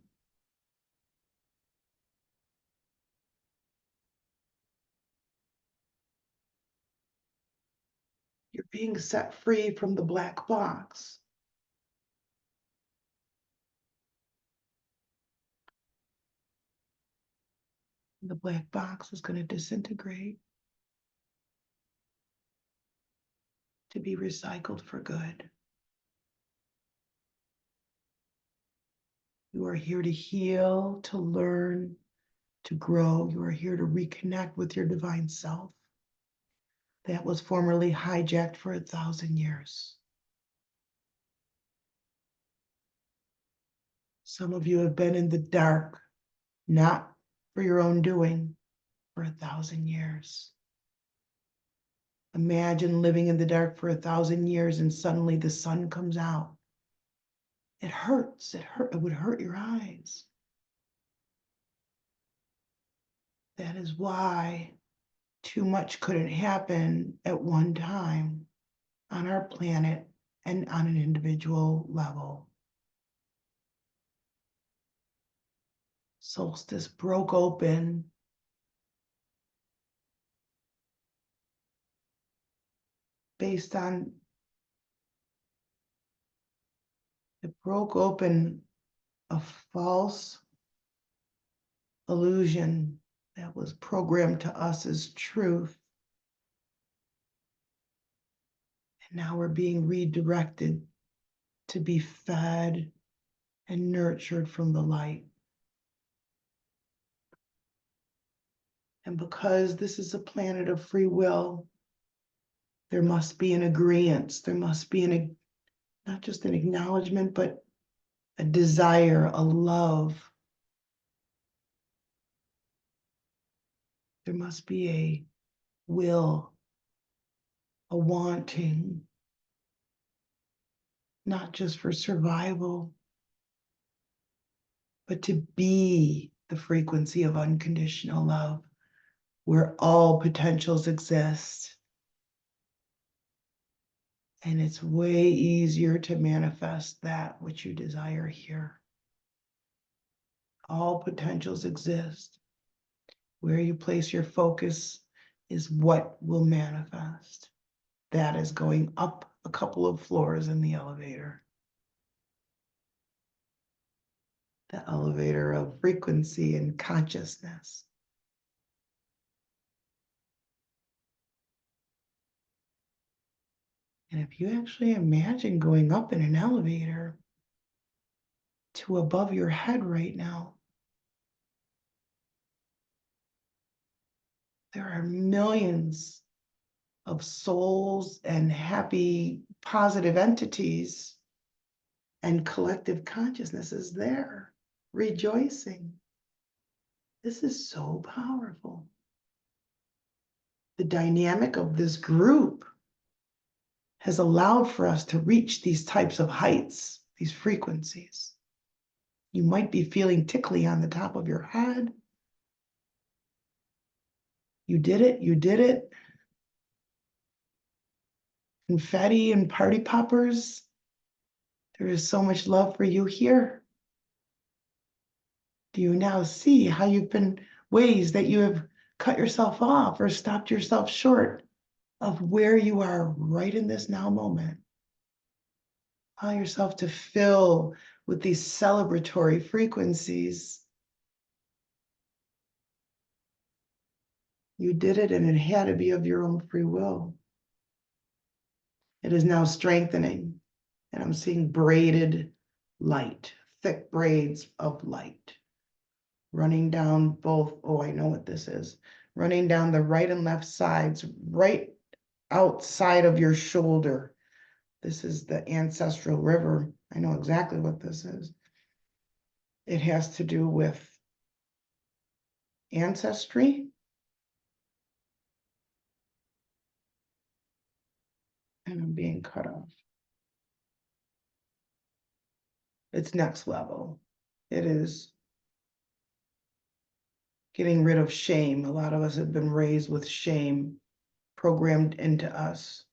You're being set free from the black box. The black box is going to disintegrate to be recycled for good. You are here to heal, to learn, to grow. You are here to reconnect with your divine self that was formerly hijacked for 1,000 years. Some of you have been in the dark, not for your own doing, for 1,000 years. Imagine living in the dark for 1,000 years and suddenly the sun comes out. It hurts. It would hurt your eyes. That is why too much couldn't happen at one time on our planet and on an individual level. Solstice broke open based on, it broke open a false illusion that was programmed to us as truth. And now we're being redirected to be fed and nurtured from the light. And because this is a planet of free will, there must be an agreement. There must be not just an acknowledgement, but a desire, a love. There must be a will, a wanting, not just for survival, but to be the frequency of unconditional love, where all potentials exist. And it's way easier to manifest that which you desire here. All potentials exist. Where you place your focus is what will manifest. That is going up a couple of floors in the elevator. The elevator of frequency and consciousness. And if you actually imagine going up in an elevator to above your head right now, there are millions of souls and happy, positive entities and collective consciousnesses there, rejoicing. This is so powerful. The dynamic of this group has allowed for us to reach these types of heights, these frequencies. You might be feeling tickly on the top of your head. You did it, you did it. Confetti and party poppers. There is so much love for you here. Do you now see how you've been ways that you have cut yourself off or stopped yourself short of where you are right in this now moment? Allow yourself to fill with these celebratory frequencies You did it, and it had to be of your own free will. It is now strengthening, and I'm seeing braided light, thick braids of light running down both. Oh, I know what this is. Running down the right and left sides, right outside of your shoulder. This is the ancestral river. I know exactly what this is. It has to do with ancestry. And I'm being cut off. It's next level. It is getting rid of shame. A lot of us have been raised with shame programmed into us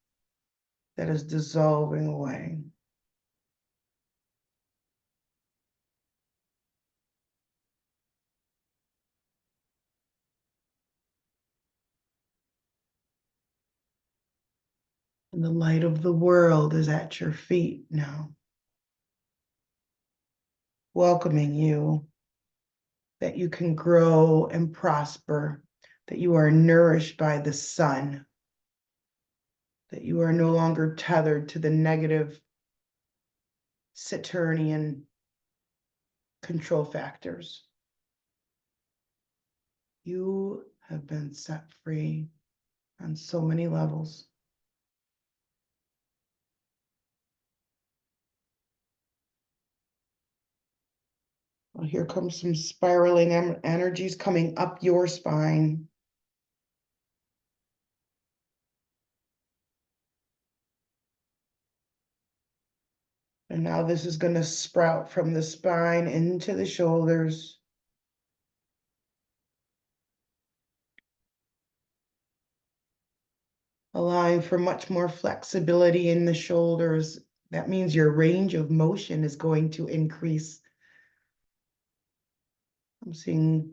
that is dissolving away. And the light of the world is at your feet now, welcoming you, that you can grow and prosper, that you are nourished by the sun, that you are no longer tethered to the negative Saturnian control factors. You have been set free on so many levels. Well, here comes some spiraling energies coming up your spine. And now this is going to sprout from the spine into the shoulders. Allowing for much more flexibility in the shoulders. That means your range of motion is going to increase. I'm seeing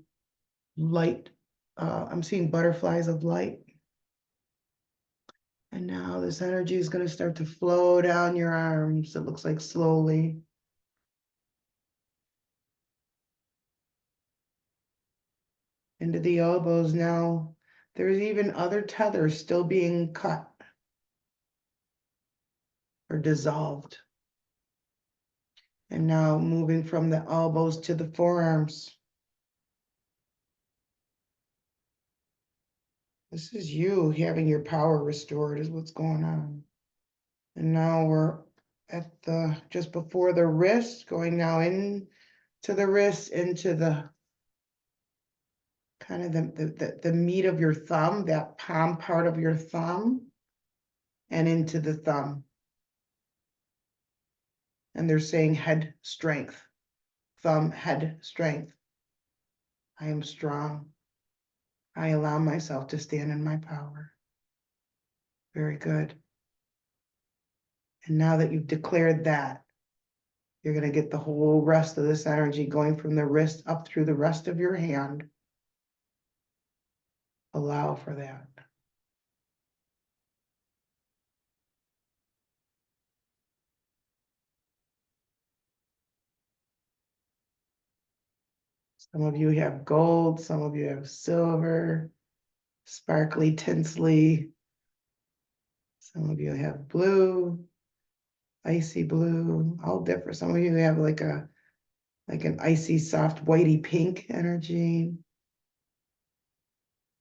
light. I'm seeing butterflies of light. And now this energy is going to start to flow down your arms. It looks like slowly. Into the elbows now. There's even other tethers still being cut or dissolved. And now moving from the elbows to the forearms. This is you having your power restored is what's going on. And now we're at the, just before the wrist, going now in to the wrist, into the kind of the meat of your thumb, that palm part of your thumb, and into the thumb. And they're saying head strength, thumb, head strength. I am strong. I allow myself to stand in my power. Very good. And now that you've declared that, you're going to get the whole rest of this energy going from the wrist up through the rest of your hand. Allow for that. Some of you have gold, some of you have silver, sparkly, tinsely. Some of you have blue, icy blue, all different. Some of you have like an icy, soft, whitey pink energy.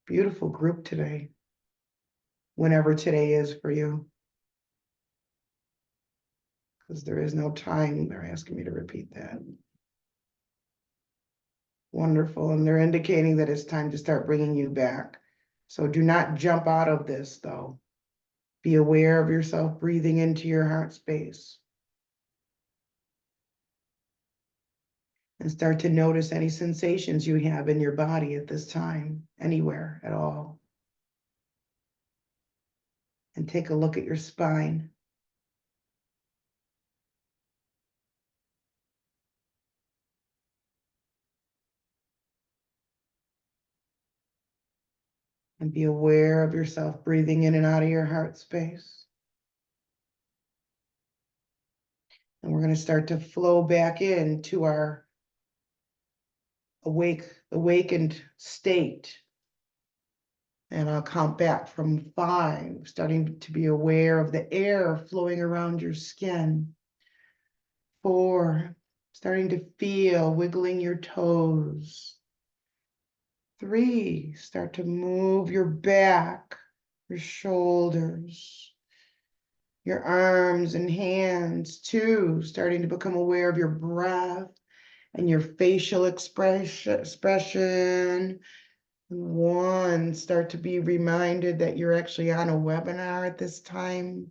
Beautiful group today, whenever today is for you. Because there is no time. They're asking me to repeat that. Wonderful. And they're indicating that it's time to start bringing you back. So do not jump out of this, though. Be aware of yourself breathing into your heart space. And start to notice any sensations you have in your body at this time, anywhere at all. And take a look at your spine. And be aware of yourself breathing in and out of your heart space. And we're going to start to flow back into our awakened state. And I'll count back from 5, starting to be aware of the air flowing around your skin. 4, starting to feel wiggling your toes. 3, start to move your back, your shoulders, your arms and hands. 2, starting to become aware of your breath and your facial expression. 1, start to be reminded that you're actually on a webinar at this time,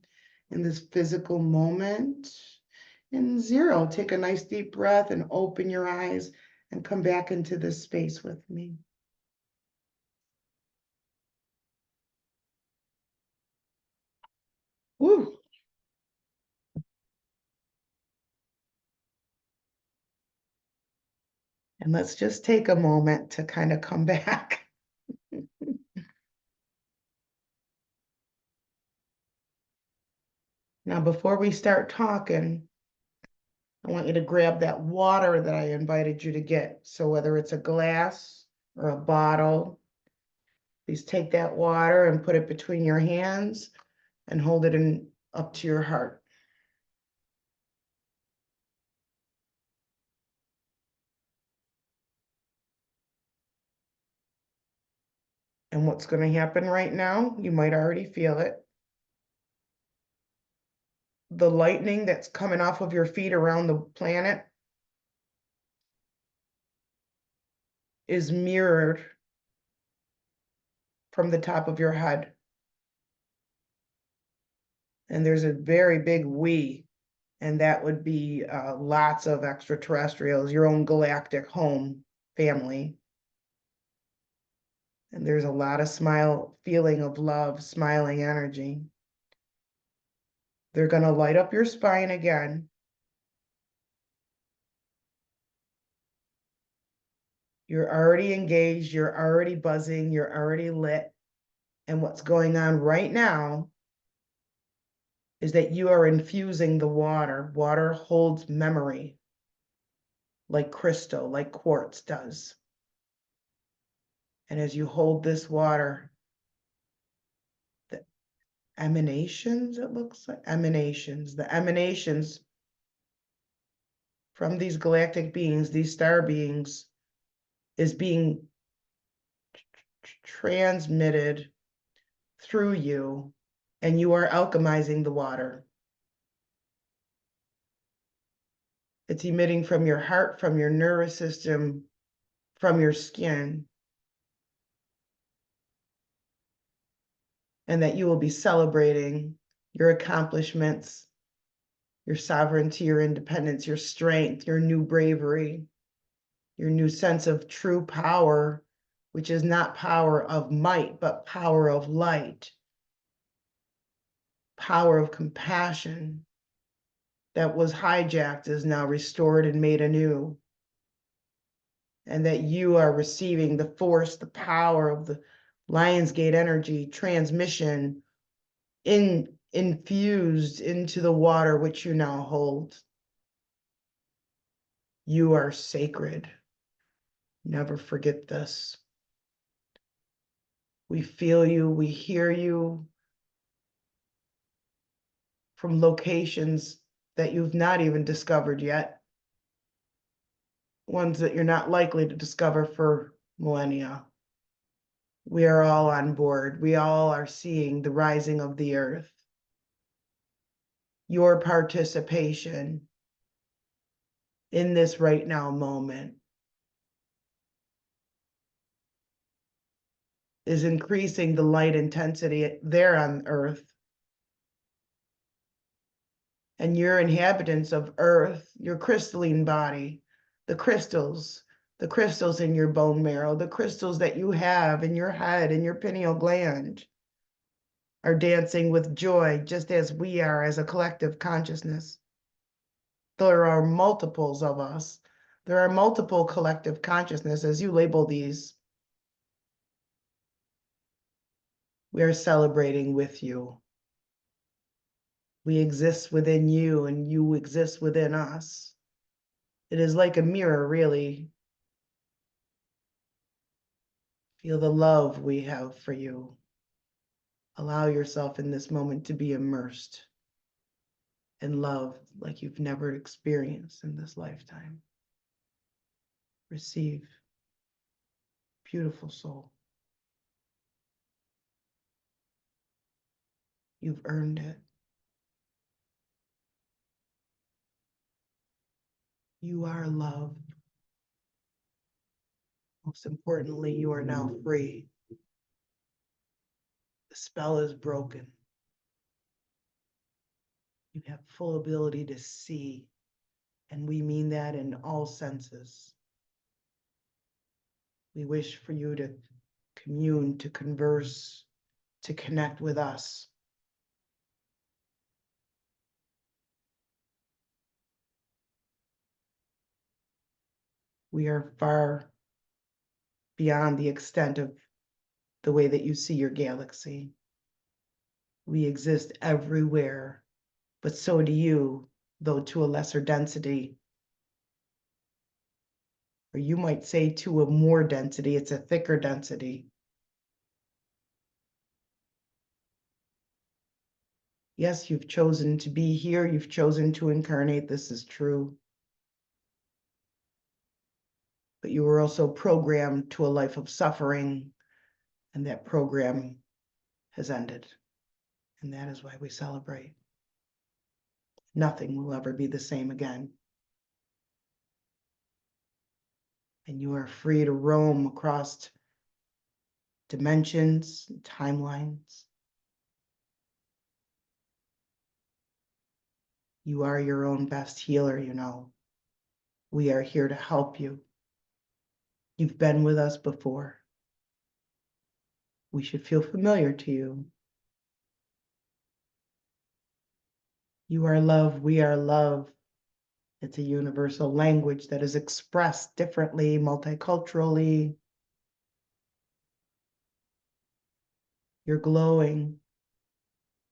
in this physical moment. And 0, take a nice deep breath and open your eyes and come back into this space with me. Woo. And let's just take a moment to kind of come back. Now, before we start talking, I want you to grab that water that I invited you to get. So whether it's a glass or a bottle, please take that water and put it between your hands and hold it in up to your heart. And what's going to happen right now, you might already feel it. The lightning that's coming off of your feet around the planet is mirrored from the top of your head. And there's a very big we, and that would be lots of extraterrestrials, your own galactic home family. And there's a lot of feeling of love, smiling energy. They're going to light up your spine again. You're already engaged, you're already buzzing, you're already lit. And what's going on right now is that you are infusing the water. Water holds memory, like crystal, like quartz does. And as you hold this water, the emanations, it looks like, the emanations from these galactic beings, these star beings, is being transmitted through you, and you are alchemizing the water. It's emitting from your heart, from your nervous system, from your skin, and that you will be celebrating your accomplishments, your sovereignty, your independence, your strength, your new bravery, your new sense of true power, which is not power of might, but power of light, power of compassion that was hijacked is now restored and made anew. And that you are receiving the force, the power of the Lionsgate energy transmission infused into the water which you now hold. You are sacred. Never forget this. We feel you, we hear you from locations that you've not even discovered yet, ones that you're not likely to discover for millennia. We are all on board. We all are seeing the rising of the earth. Your participation in this right now moment is increasing the light intensity there on earth. And your inhabitants of earth, your crystalline body, the crystals in your bone marrow, the crystals that you have in your head and your pineal gland are dancing with joy, just as we are as a collective consciousness. There are multiples of us. There are multiple collective consciousness, as you label these. We are celebrating with you. We exist within you and you exist within us. It is like a mirror, really. Feel the love we have for you. Allow yourself in this moment to be immersed in love like you've never experienced in this lifetime. Receive, beautiful soul. You've earned it. You are love. Most importantly, you are now free. The spell is broken. You have full ability to see, and we mean that in all senses. We wish for you to commune, to converse, to connect with us. We are far beyond the extent of the way that you see your galaxy. We exist everywhere, but so do you, though to a lesser density. Or you might say to a more density, it's a thicker density. Yes, you've chosen to be here, you've chosen to incarnate, this is true. But you were also programmed to a life of suffering, and that program has ended. And that is why we celebrate. Nothing will ever be the same again. And you are free to roam across dimensions, timelines. You are your own best healer, you know. We are here to help you. You've been with us before. We should feel familiar to you. You are love, we are love. It's a universal language that is expressed differently, multiculturally. You're glowing.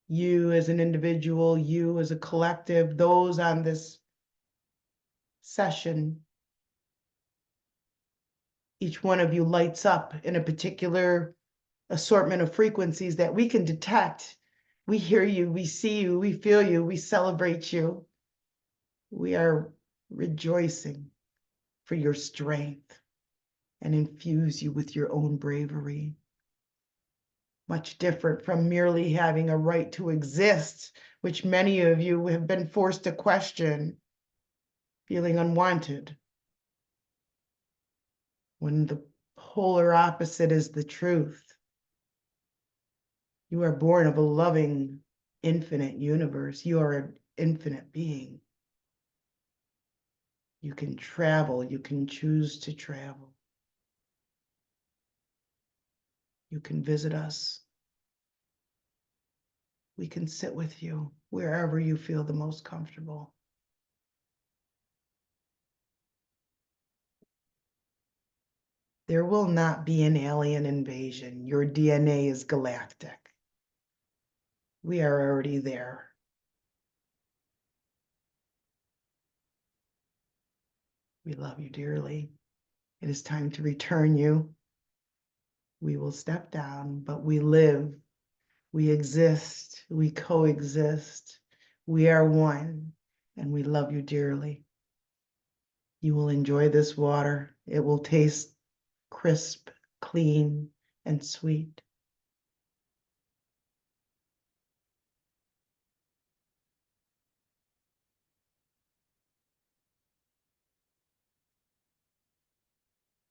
You as an individual, you as a collective, those on this session, each one of you lights up in a particular assortment of frequencies that we can detect. We hear you, we see you, we feel you, we celebrate you. We are rejoicing for your strength and infuse you with your own bravery. Much different from merely having a right to exist, which many of you have been forced to question, feeling unwanted, when the polar opposite is the truth. You are born of a loving, infinite universe. You are an infinite being. You can travel. You can choose to travel. You can visit us. We can sit with you wherever you feel the most comfortable. There will not be an alien invasion. Your DNA is galactic. We are already there. We love you dearly. It is time to return you. We will step down, but we live. We exist. We coexist. We are one, and we love you dearly. You will enjoy this water. It will taste crisp, clean, and sweet.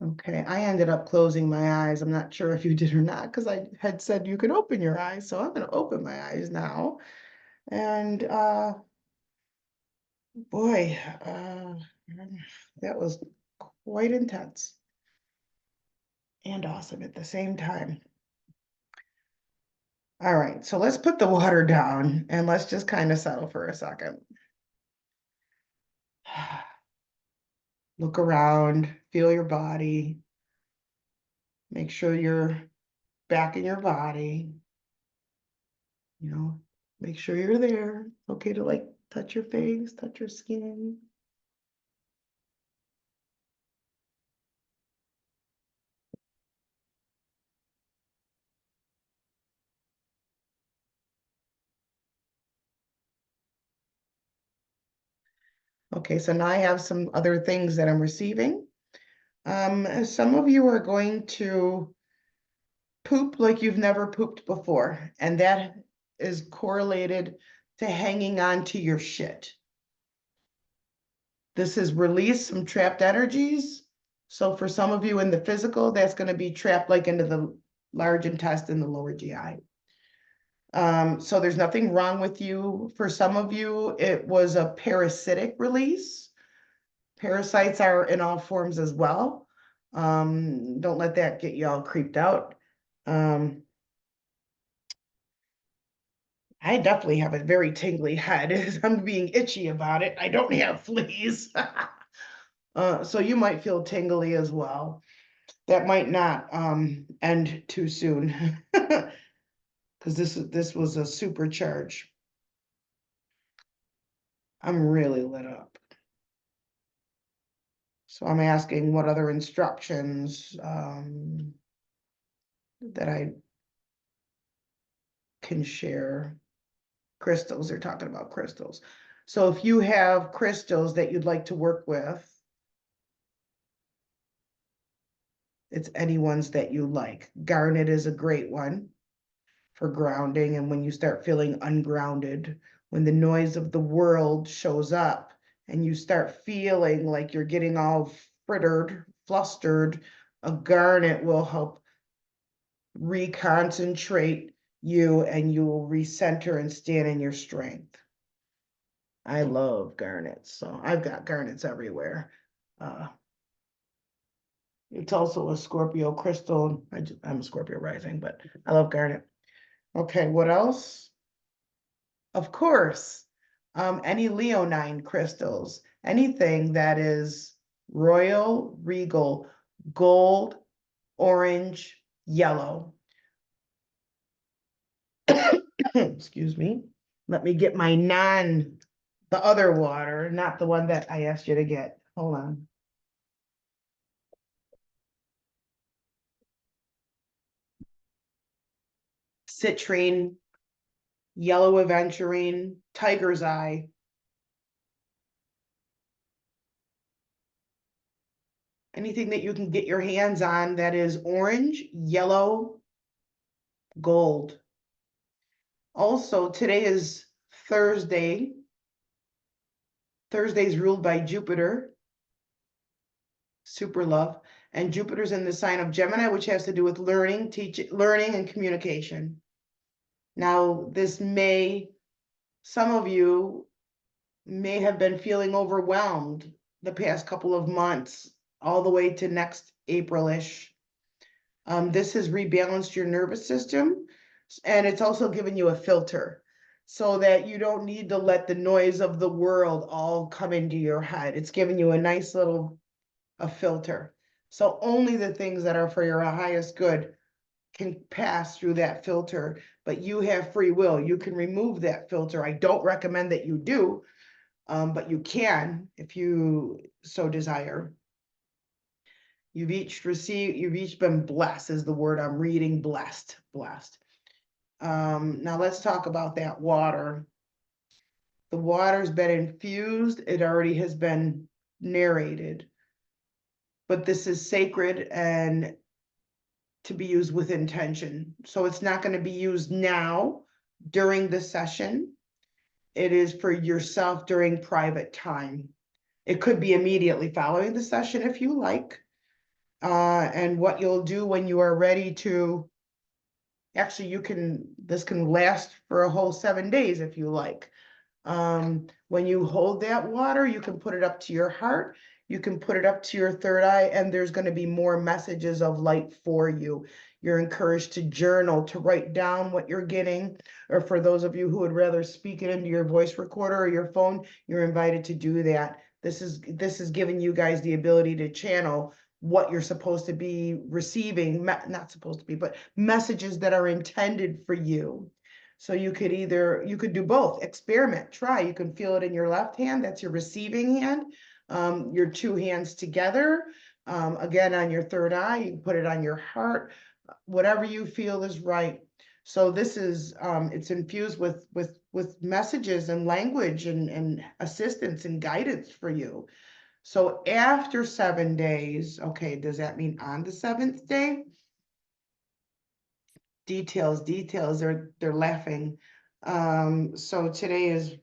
Okay, I ended up closing my eyes. I'm not sure if you did or not, because I had said you could open your eyes, so I'm going to open my eyes now. And boy, that was quite intense and awesome at the same time. All right, so let's put the water down and let's just kind of settle for a second. Look around, feel your body. Make sure you're back in your body. You know, make sure you're there. Okay to like touch your face, touch your skin. Okay, so now I have some other things that I'm receiving. Some of you are going to poop like you've never pooped before, and that is correlated to hanging on to your shit. This has released some trapped energies. So for some of you in the physical, that's going to be trapped like into the large intestine, the lower GI. So there's nothing wrong with you. For some of you, it was a parasitic release. Parasites are in all forms as well. Don't let that get you all creeped out. I definitely have a very tingly head. I'm being itchy about it. I don't have fleas. So you might feel tingly as well. That might not end too soon because this was a supercharge. I'm really lit up. So I'm asking what other instructions that I can share. Crystals, they're talking about crystals. So if you have crystals that you'd like to work with, it's any ones that you like. Garnet is a great one for grounding. And when you start feeling ungrounded, when the noise of the world shows up and you start feeling like you're getting all frittered, flustered, a garnet will help reconcentrate you and you will recenter and stand in your strength. I love garnets, so I've got garnets everywhere. It's also a Scorpio crystal. I'm a Scorpio rising, but I love garnet. Okay, what else? Of course, any leonine crystals, anything that is royal, regal, gold, orange, yellow. Excuse me. Let me get my the other water, not the one that I asked you to get. Hold on. Citrine, yellow aventurine, tiger's eye. Anything that you can get your hands on that is orange, yellow, gold. Also, today is Thursday. Thursday is ruled by Jupiter, super love, and Jupiter's in the sign of Gemini, which has to do with learning, teaching, learning, and communication. Now, some of you may have been feeling overwhelmed the past couple of months, all the way to next April-ish. This has rebalanced your nervous system, and it's also given you a filter so that you don't need to let the noise of the world all come into your head. It's giving you a nice little filter. So only the things that are for your highest good can pass through that filter, but you have free will. You can remove that filter. I don't recommend that you do, but you can if you so desire. You've each been blessed is the word I'm reading, blessed. Now let's talk about that water. The water's been infused. It already has been narrated, but this is sacred and to be used with intention. So it's not going to be used now during the session. It is for yourself during private time. It could be immediately following the session if you like. And what you'll do when you are ready to, actually this can last for a whole 7 days if you like. When you hold that water, you can put it up to your heart, you can put it up to your third eye, and there's going to be more messages of light for you. You're encouraged to journal, to write down what you're getting, or for those of you who would rather speak it into your voice recorder or your phone, you're invited to do that. This is giving you guys the ability to channel what you're supposed to be receiving, not supposed to be, but messages that are intended for you. So you could do both, experiment, try. You can feel it in your left hand, that's your receiving hand. Your two hands together, again on your third eye, you can put it on your heart, whatever you feel is right. So this is, it's infused with with messages and language and assistance and guidance for you. So after 7 days, okay, does that mean on the 7th day? Details, they're laughing. So today is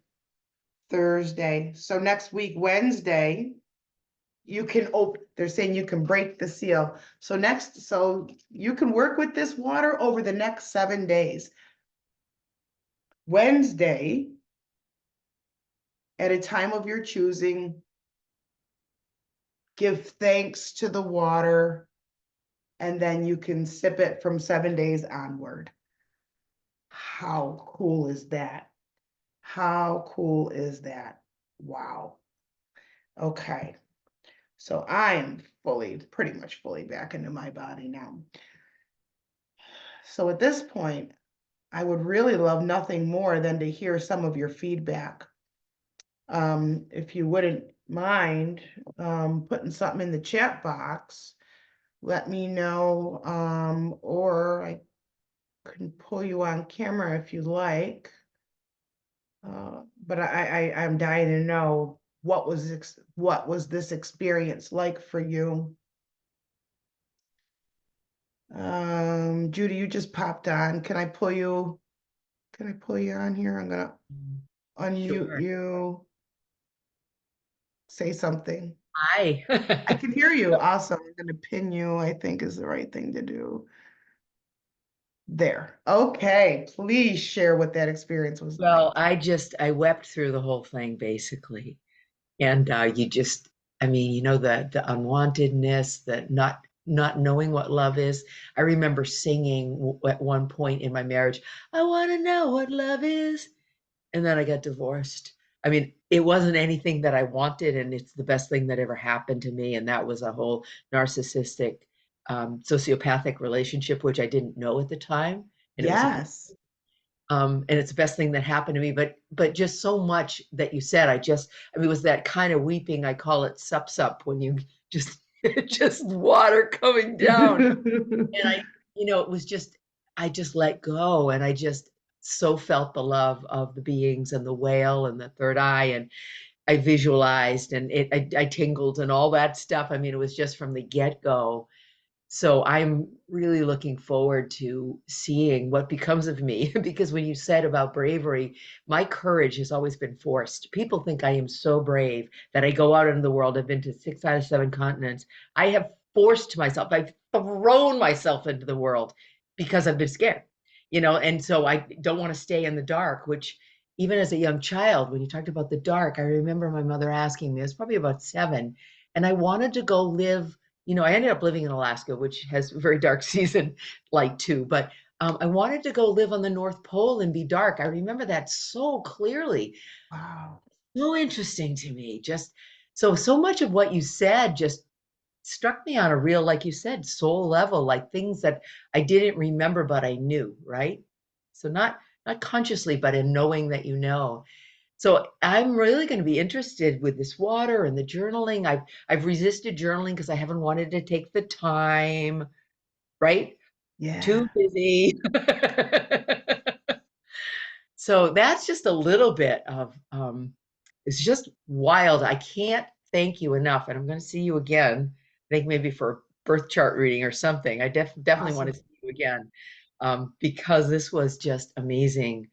Thursday. So next week, Wednesday, you can open, they're saying you can break the seal. So you can work with this water over the next 7 days. Wednesday, at a time of your choosing, give thanks to the water, and then you can sip it from 7 days onward. How cool is that? How cool is that? Wow. Okay. So I am pretty much fully back into my body now. So at this point, I would really love nothing more than to hear some of your feedback. If you wouldn't mind putting something in the chat box, let me know, or I can pull you on camera if you like. But I'm dying to know what was this experience like for you? Judy, you just popped on. Can I pull you on here? I'm gonna unmute Sure. you. Say something. Hi. I can hear you. Awesome. I'm gonna pin you, I think is the right thing to do. There. Okay. Please share what that experience was Well, like. I wept through the whole thing basically. And I mean, you know, the unwantedness, the not knowing what love is. I remember singing at one point in my marriage, I want to know what love is. And then I got divorced. I mean, it wasn't anything that I wanted, and it's the best thing that ever happened to me. And that was a whole narcissistic, sociopathic relationship, which I didn't know at the time. And it was Yes. and it's the best thing that happened to me. But just so much that you said, I mean, it was that kind of weeping. I call it sup when you just just water coming down. And it was just I just let go, and I just so felt the love of the beings and the whale and the third eye, and I visualized, and I tingled and all that stuff. I mean, it was just from the get-go. So I'm really looking forward to seeing what becomes of me because when you said about bravery, my courage has always been forced. People think I am so brave that I go out into the world. I've been to 6 out of 7 continents. I have forced myself, I've thrown myself into the world because I've been scared, and so I don't want to stay in the dark, which even as a young child, when you talked about the dark, I remember my mother asking me, I was probably about 7, and I wanted to go live. I ended up living in Alaska, which has a very dark season light too. But I wanted to go live on the North Pole and be dark. I remember that so clearly. Wow. So interesting to me. Just so much of what you said just struck me on a real, like you said, soul level, like things that I didn't remember, but I knew, right? So not consciously, but in knowing that you know. So I'm really going to be interested with this water and the journaling. I've resisted journaling because I haven't wanted to take the time, right? Yeah. Too busy. So that's just a little bit of it's just wild. I can't thank you enough. And I'm going to see you again. I think maybe for a birth chart reading or something. I definitely want to Awesome. see you again because this was just amazing.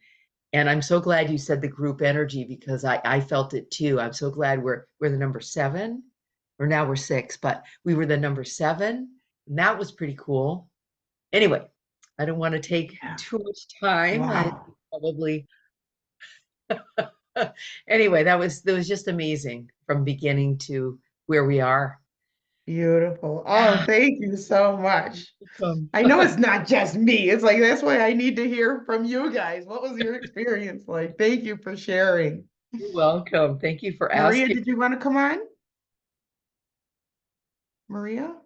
And I'm so glad you said the group energy because I felt it too. I'm so glad we're the number 7, or now we're 6, but we were the number 7. And that was pretty cool. Anyway, I don't want to take Yeah. too much time. I Wow. probably anyway, that was just amazing from beginning to where we are. Beautiful. Oh, Yeah, thank you so much. welcome. I know it's not just me. It's like that's why I need to hear from you guys. What was your experience like? Thank you for sharing. You're welcome. Thank you for Maria, asking. did you want to come on? Maria?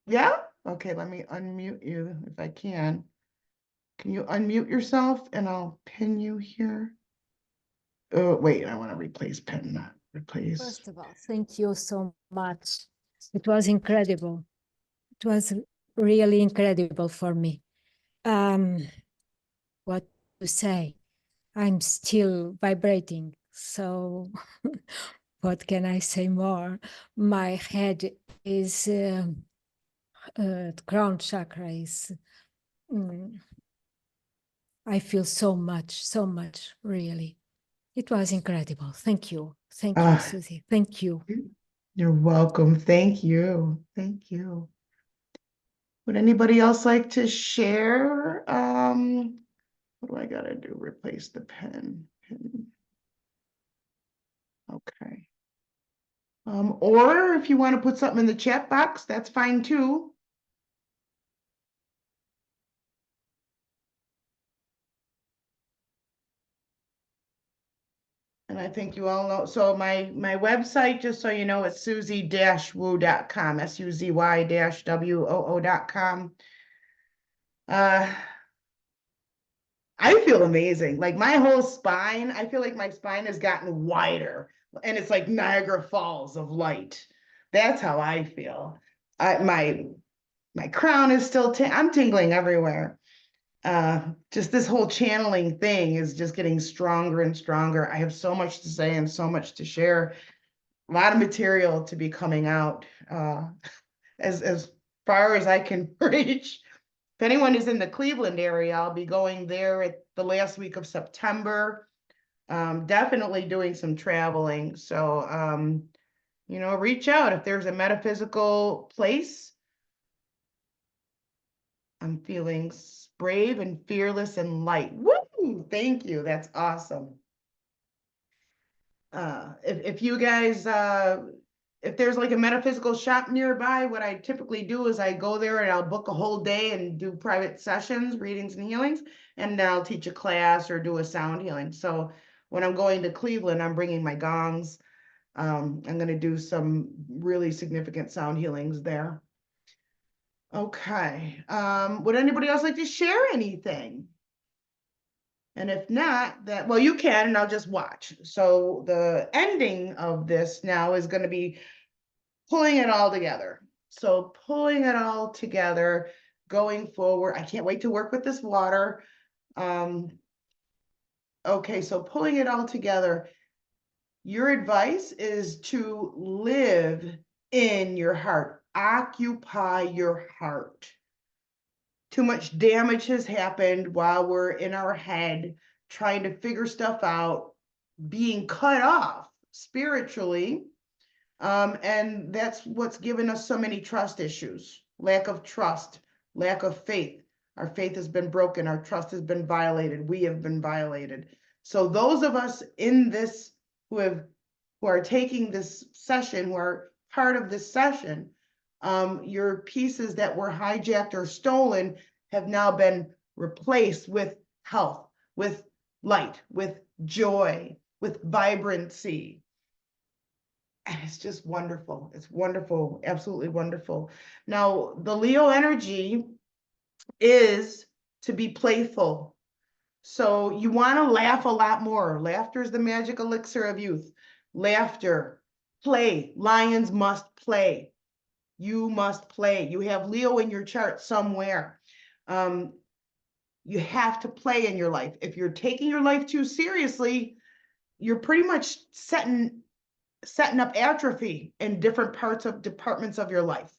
Yeah? Okay, let me unmute you if I can. Can you unmute yourself and I'll pin you here? Oh, wait, I want to replace pin, not replace. First of all, thank you so much. It was incredible. It was really incredible for me. What to say? I'm still vibrating. So what can I say more? My head is the crown chakra is. I feel so much, really. It was incredible. Thank you, Ah, Suzy. Thank you. you're welcome. Thank you. Thank you. Would anybody else like to share? What do I gotta do? Replace the pen. Okay. Or if you want to put something in the chat box, that's fine too. And I think you all know, so my website, just so you know, it's suzy-woo.com, SUZY-WOO.com. I feel amazing. Like my whole spine, I feel like my spine has gotten wider and it's like Niagara Falls of light. That's how I feel. My crown is still, I'm tingling everywhere. Just this whole channeling thing is just getting stronger and stronger. I have so much to say and so much to share. A lot of material to be coming out as far as I can reach. If anyone is in the Cleveland area, I'll be going there at the last week of September. Definitely doing some traveling. So, reach out if there's a metaphysical place. I'm feeling brave and fearless and light. Woo! Thank you. That's awesome. If you guys, if there's like a metaphysical shop nearby, what I typically do is I go there and I'll book a whole day and do private sessions, readings and healings, and then I'll teach a class or do a sound healing. So when I'm going to Cleveland, I'm bringing my gongs. I'm going to do some really significant sound healings there. Okay. Would anybody else like to share anything? And if not, well, you can, and I'll just watch. So the ending of this now is going to be pulling it all together. So pulling it all together, going forward. I can't wait to work with this water. Okay, so pulling it all together. Your advice is to live in your heart. Occupy your heart. Too much damage has happened while we're in our head trying to figure stuff out, being cut off spiritually. And that's what's given us so many trust issues, lack of trust, lack of faith. Our faith has been broken. Our trust has been violated. We have been violated. So those of us in this who are taking this session, who are part of this session, your pieces that were hijacked or stolen have now been replaced with health, with light, with joy, with vibrancy. And it's just wonderful. It's wonderful, absolutely wonderful. Now, the Leo energy is to be playful. So you want to laugh a lot more. Laughter is the magic elixir of youth. Laughter, play. Lions must play. You must play. You have Leo in your chart somewhere. You have to play in your life. If you're taking your life too seriously, you're pretty much setting up atrophy in different departments of your life.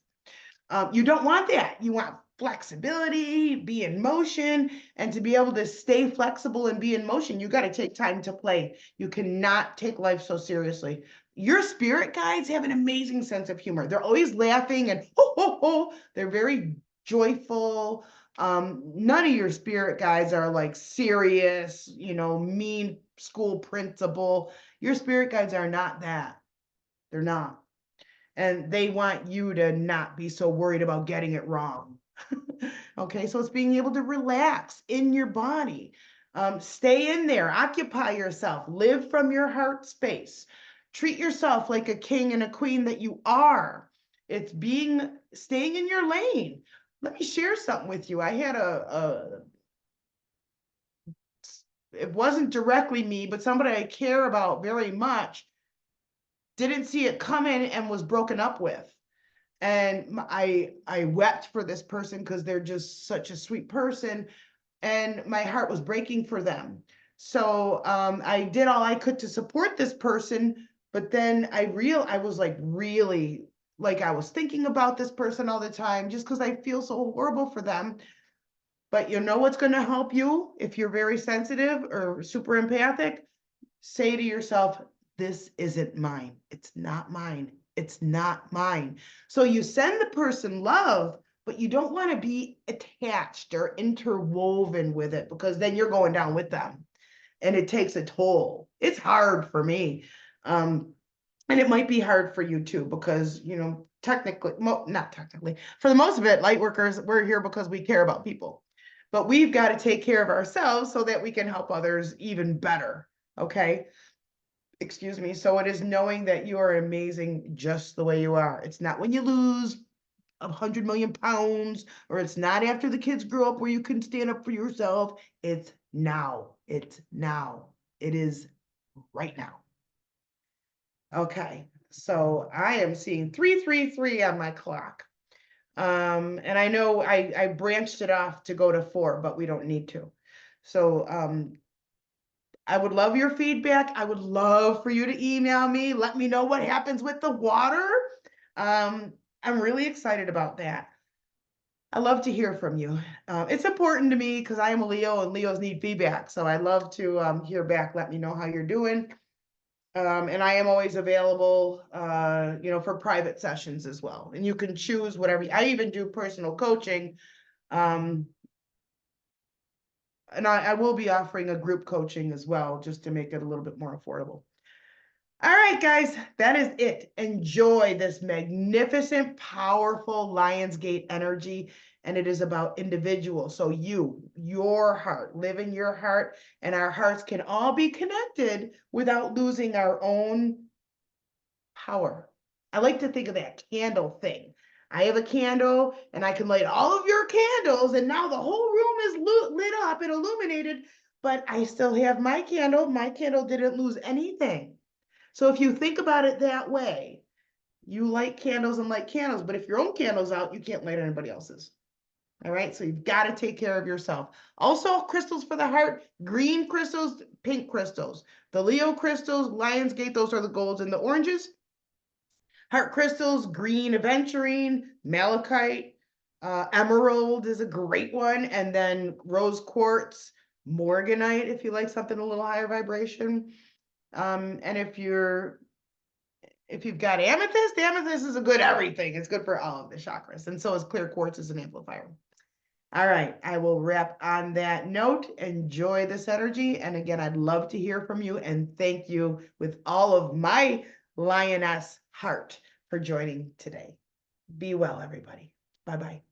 You don't want that. You want flexibility, be in motion, and to be able to stay flexible and be in motion, you got to take time to play. You cannot take life so seriously. Your spirit guides have an amazing sense of humor. They're always laughing and ho, ho, ho. They're very joyful. None of your spirit guides are like serious, mean school principal. Your spirit guides are not that. They're not. And they want you to not be so worried about getting it wrong. Okay, so it's being able to relax in your body. Stay in there, occupy yourself, live from your heart space. Treat yourself like a king and a queen that you are. It's staying in your lane. Let me share something with you. I had it wasn't directly me, but somebody I care about very much didn't see it coming and was broken up with. And I wept for this person because they're just such a sweet person. And my heart was breaking for them. So I did all I could to support this person, but then I was like really like I was thinking about this person all the time just because I feel so horrible for them. But you know what's going to help you if you're very sensitive or super empathic? Say to yourself, this isn't mine. It's not mine. It's not mine. So you send the person love, but you don't want to be attached or interwoven with it because then you're going down with them and it takes a toll. It's hard for me. And it might be hard for you too, because, you know, technically, not technically, for the most of it, light workers, we're here because we care about people. But we've got to take care of ourselves so that we can help others even better. Okay. Excuse me. So it is knowing that you are amazing just the way you are. It's not when you lose 100 million pounds, or it's not after the kids grow up where you can stand up for yourself. It's now. It's now. It is right now. Okay, so I am seeing 333 on my clock. And I know I branched it off to go to 4, but we don't need to. So I would love your feedback. I would love for you to email me. Let me know what happens with the water. I'm really excited about that. I love to hear from you. It's important to me because I am a Leo and Leos need feedback. So I love to hear back. Let me know how you're doing. And I am always available, you know, for private sessions as well. And you can choose whatever. I even do personal coaching. And I will be offering a group coaching as well, just to make it a little bit more affordable. All right, guys, that is it. Enjoy this magnificent, powerful Lionsgate energy. And it is about individuals. So your heart, live in your heart, and our hearts can all be connected without losing our own power. I like to think of that candle thing. I have a candle and I can light all of your candles, and now the whole room is lit up and illuminated, but I still have my candle. My candle didn't lose anything. So if you think about it that way, you light candles and light candles, but if your own candle's out, you can't light anybody else's. All right, so you've got to take care of yourself. Also, crystals for the heart, green crystals, pink crystals. The Leo crystals, Lionsgate, those are the golds and the oranges. Heart crystals, green aventurine, malachite, emerald is a great one. And then rose quartz, morganite, if you like something a little higher vibration. And if you've got amethyst, amethyst is a good everything. It's good for all of the chakras. And so is clear quartz as an amplifier. All right, I will wrap on that note. Enjoy this energy. And again, I'd love to hear from you. And thank you with all of my lioness heart for joining today. Be well, everybody. Bye-bye.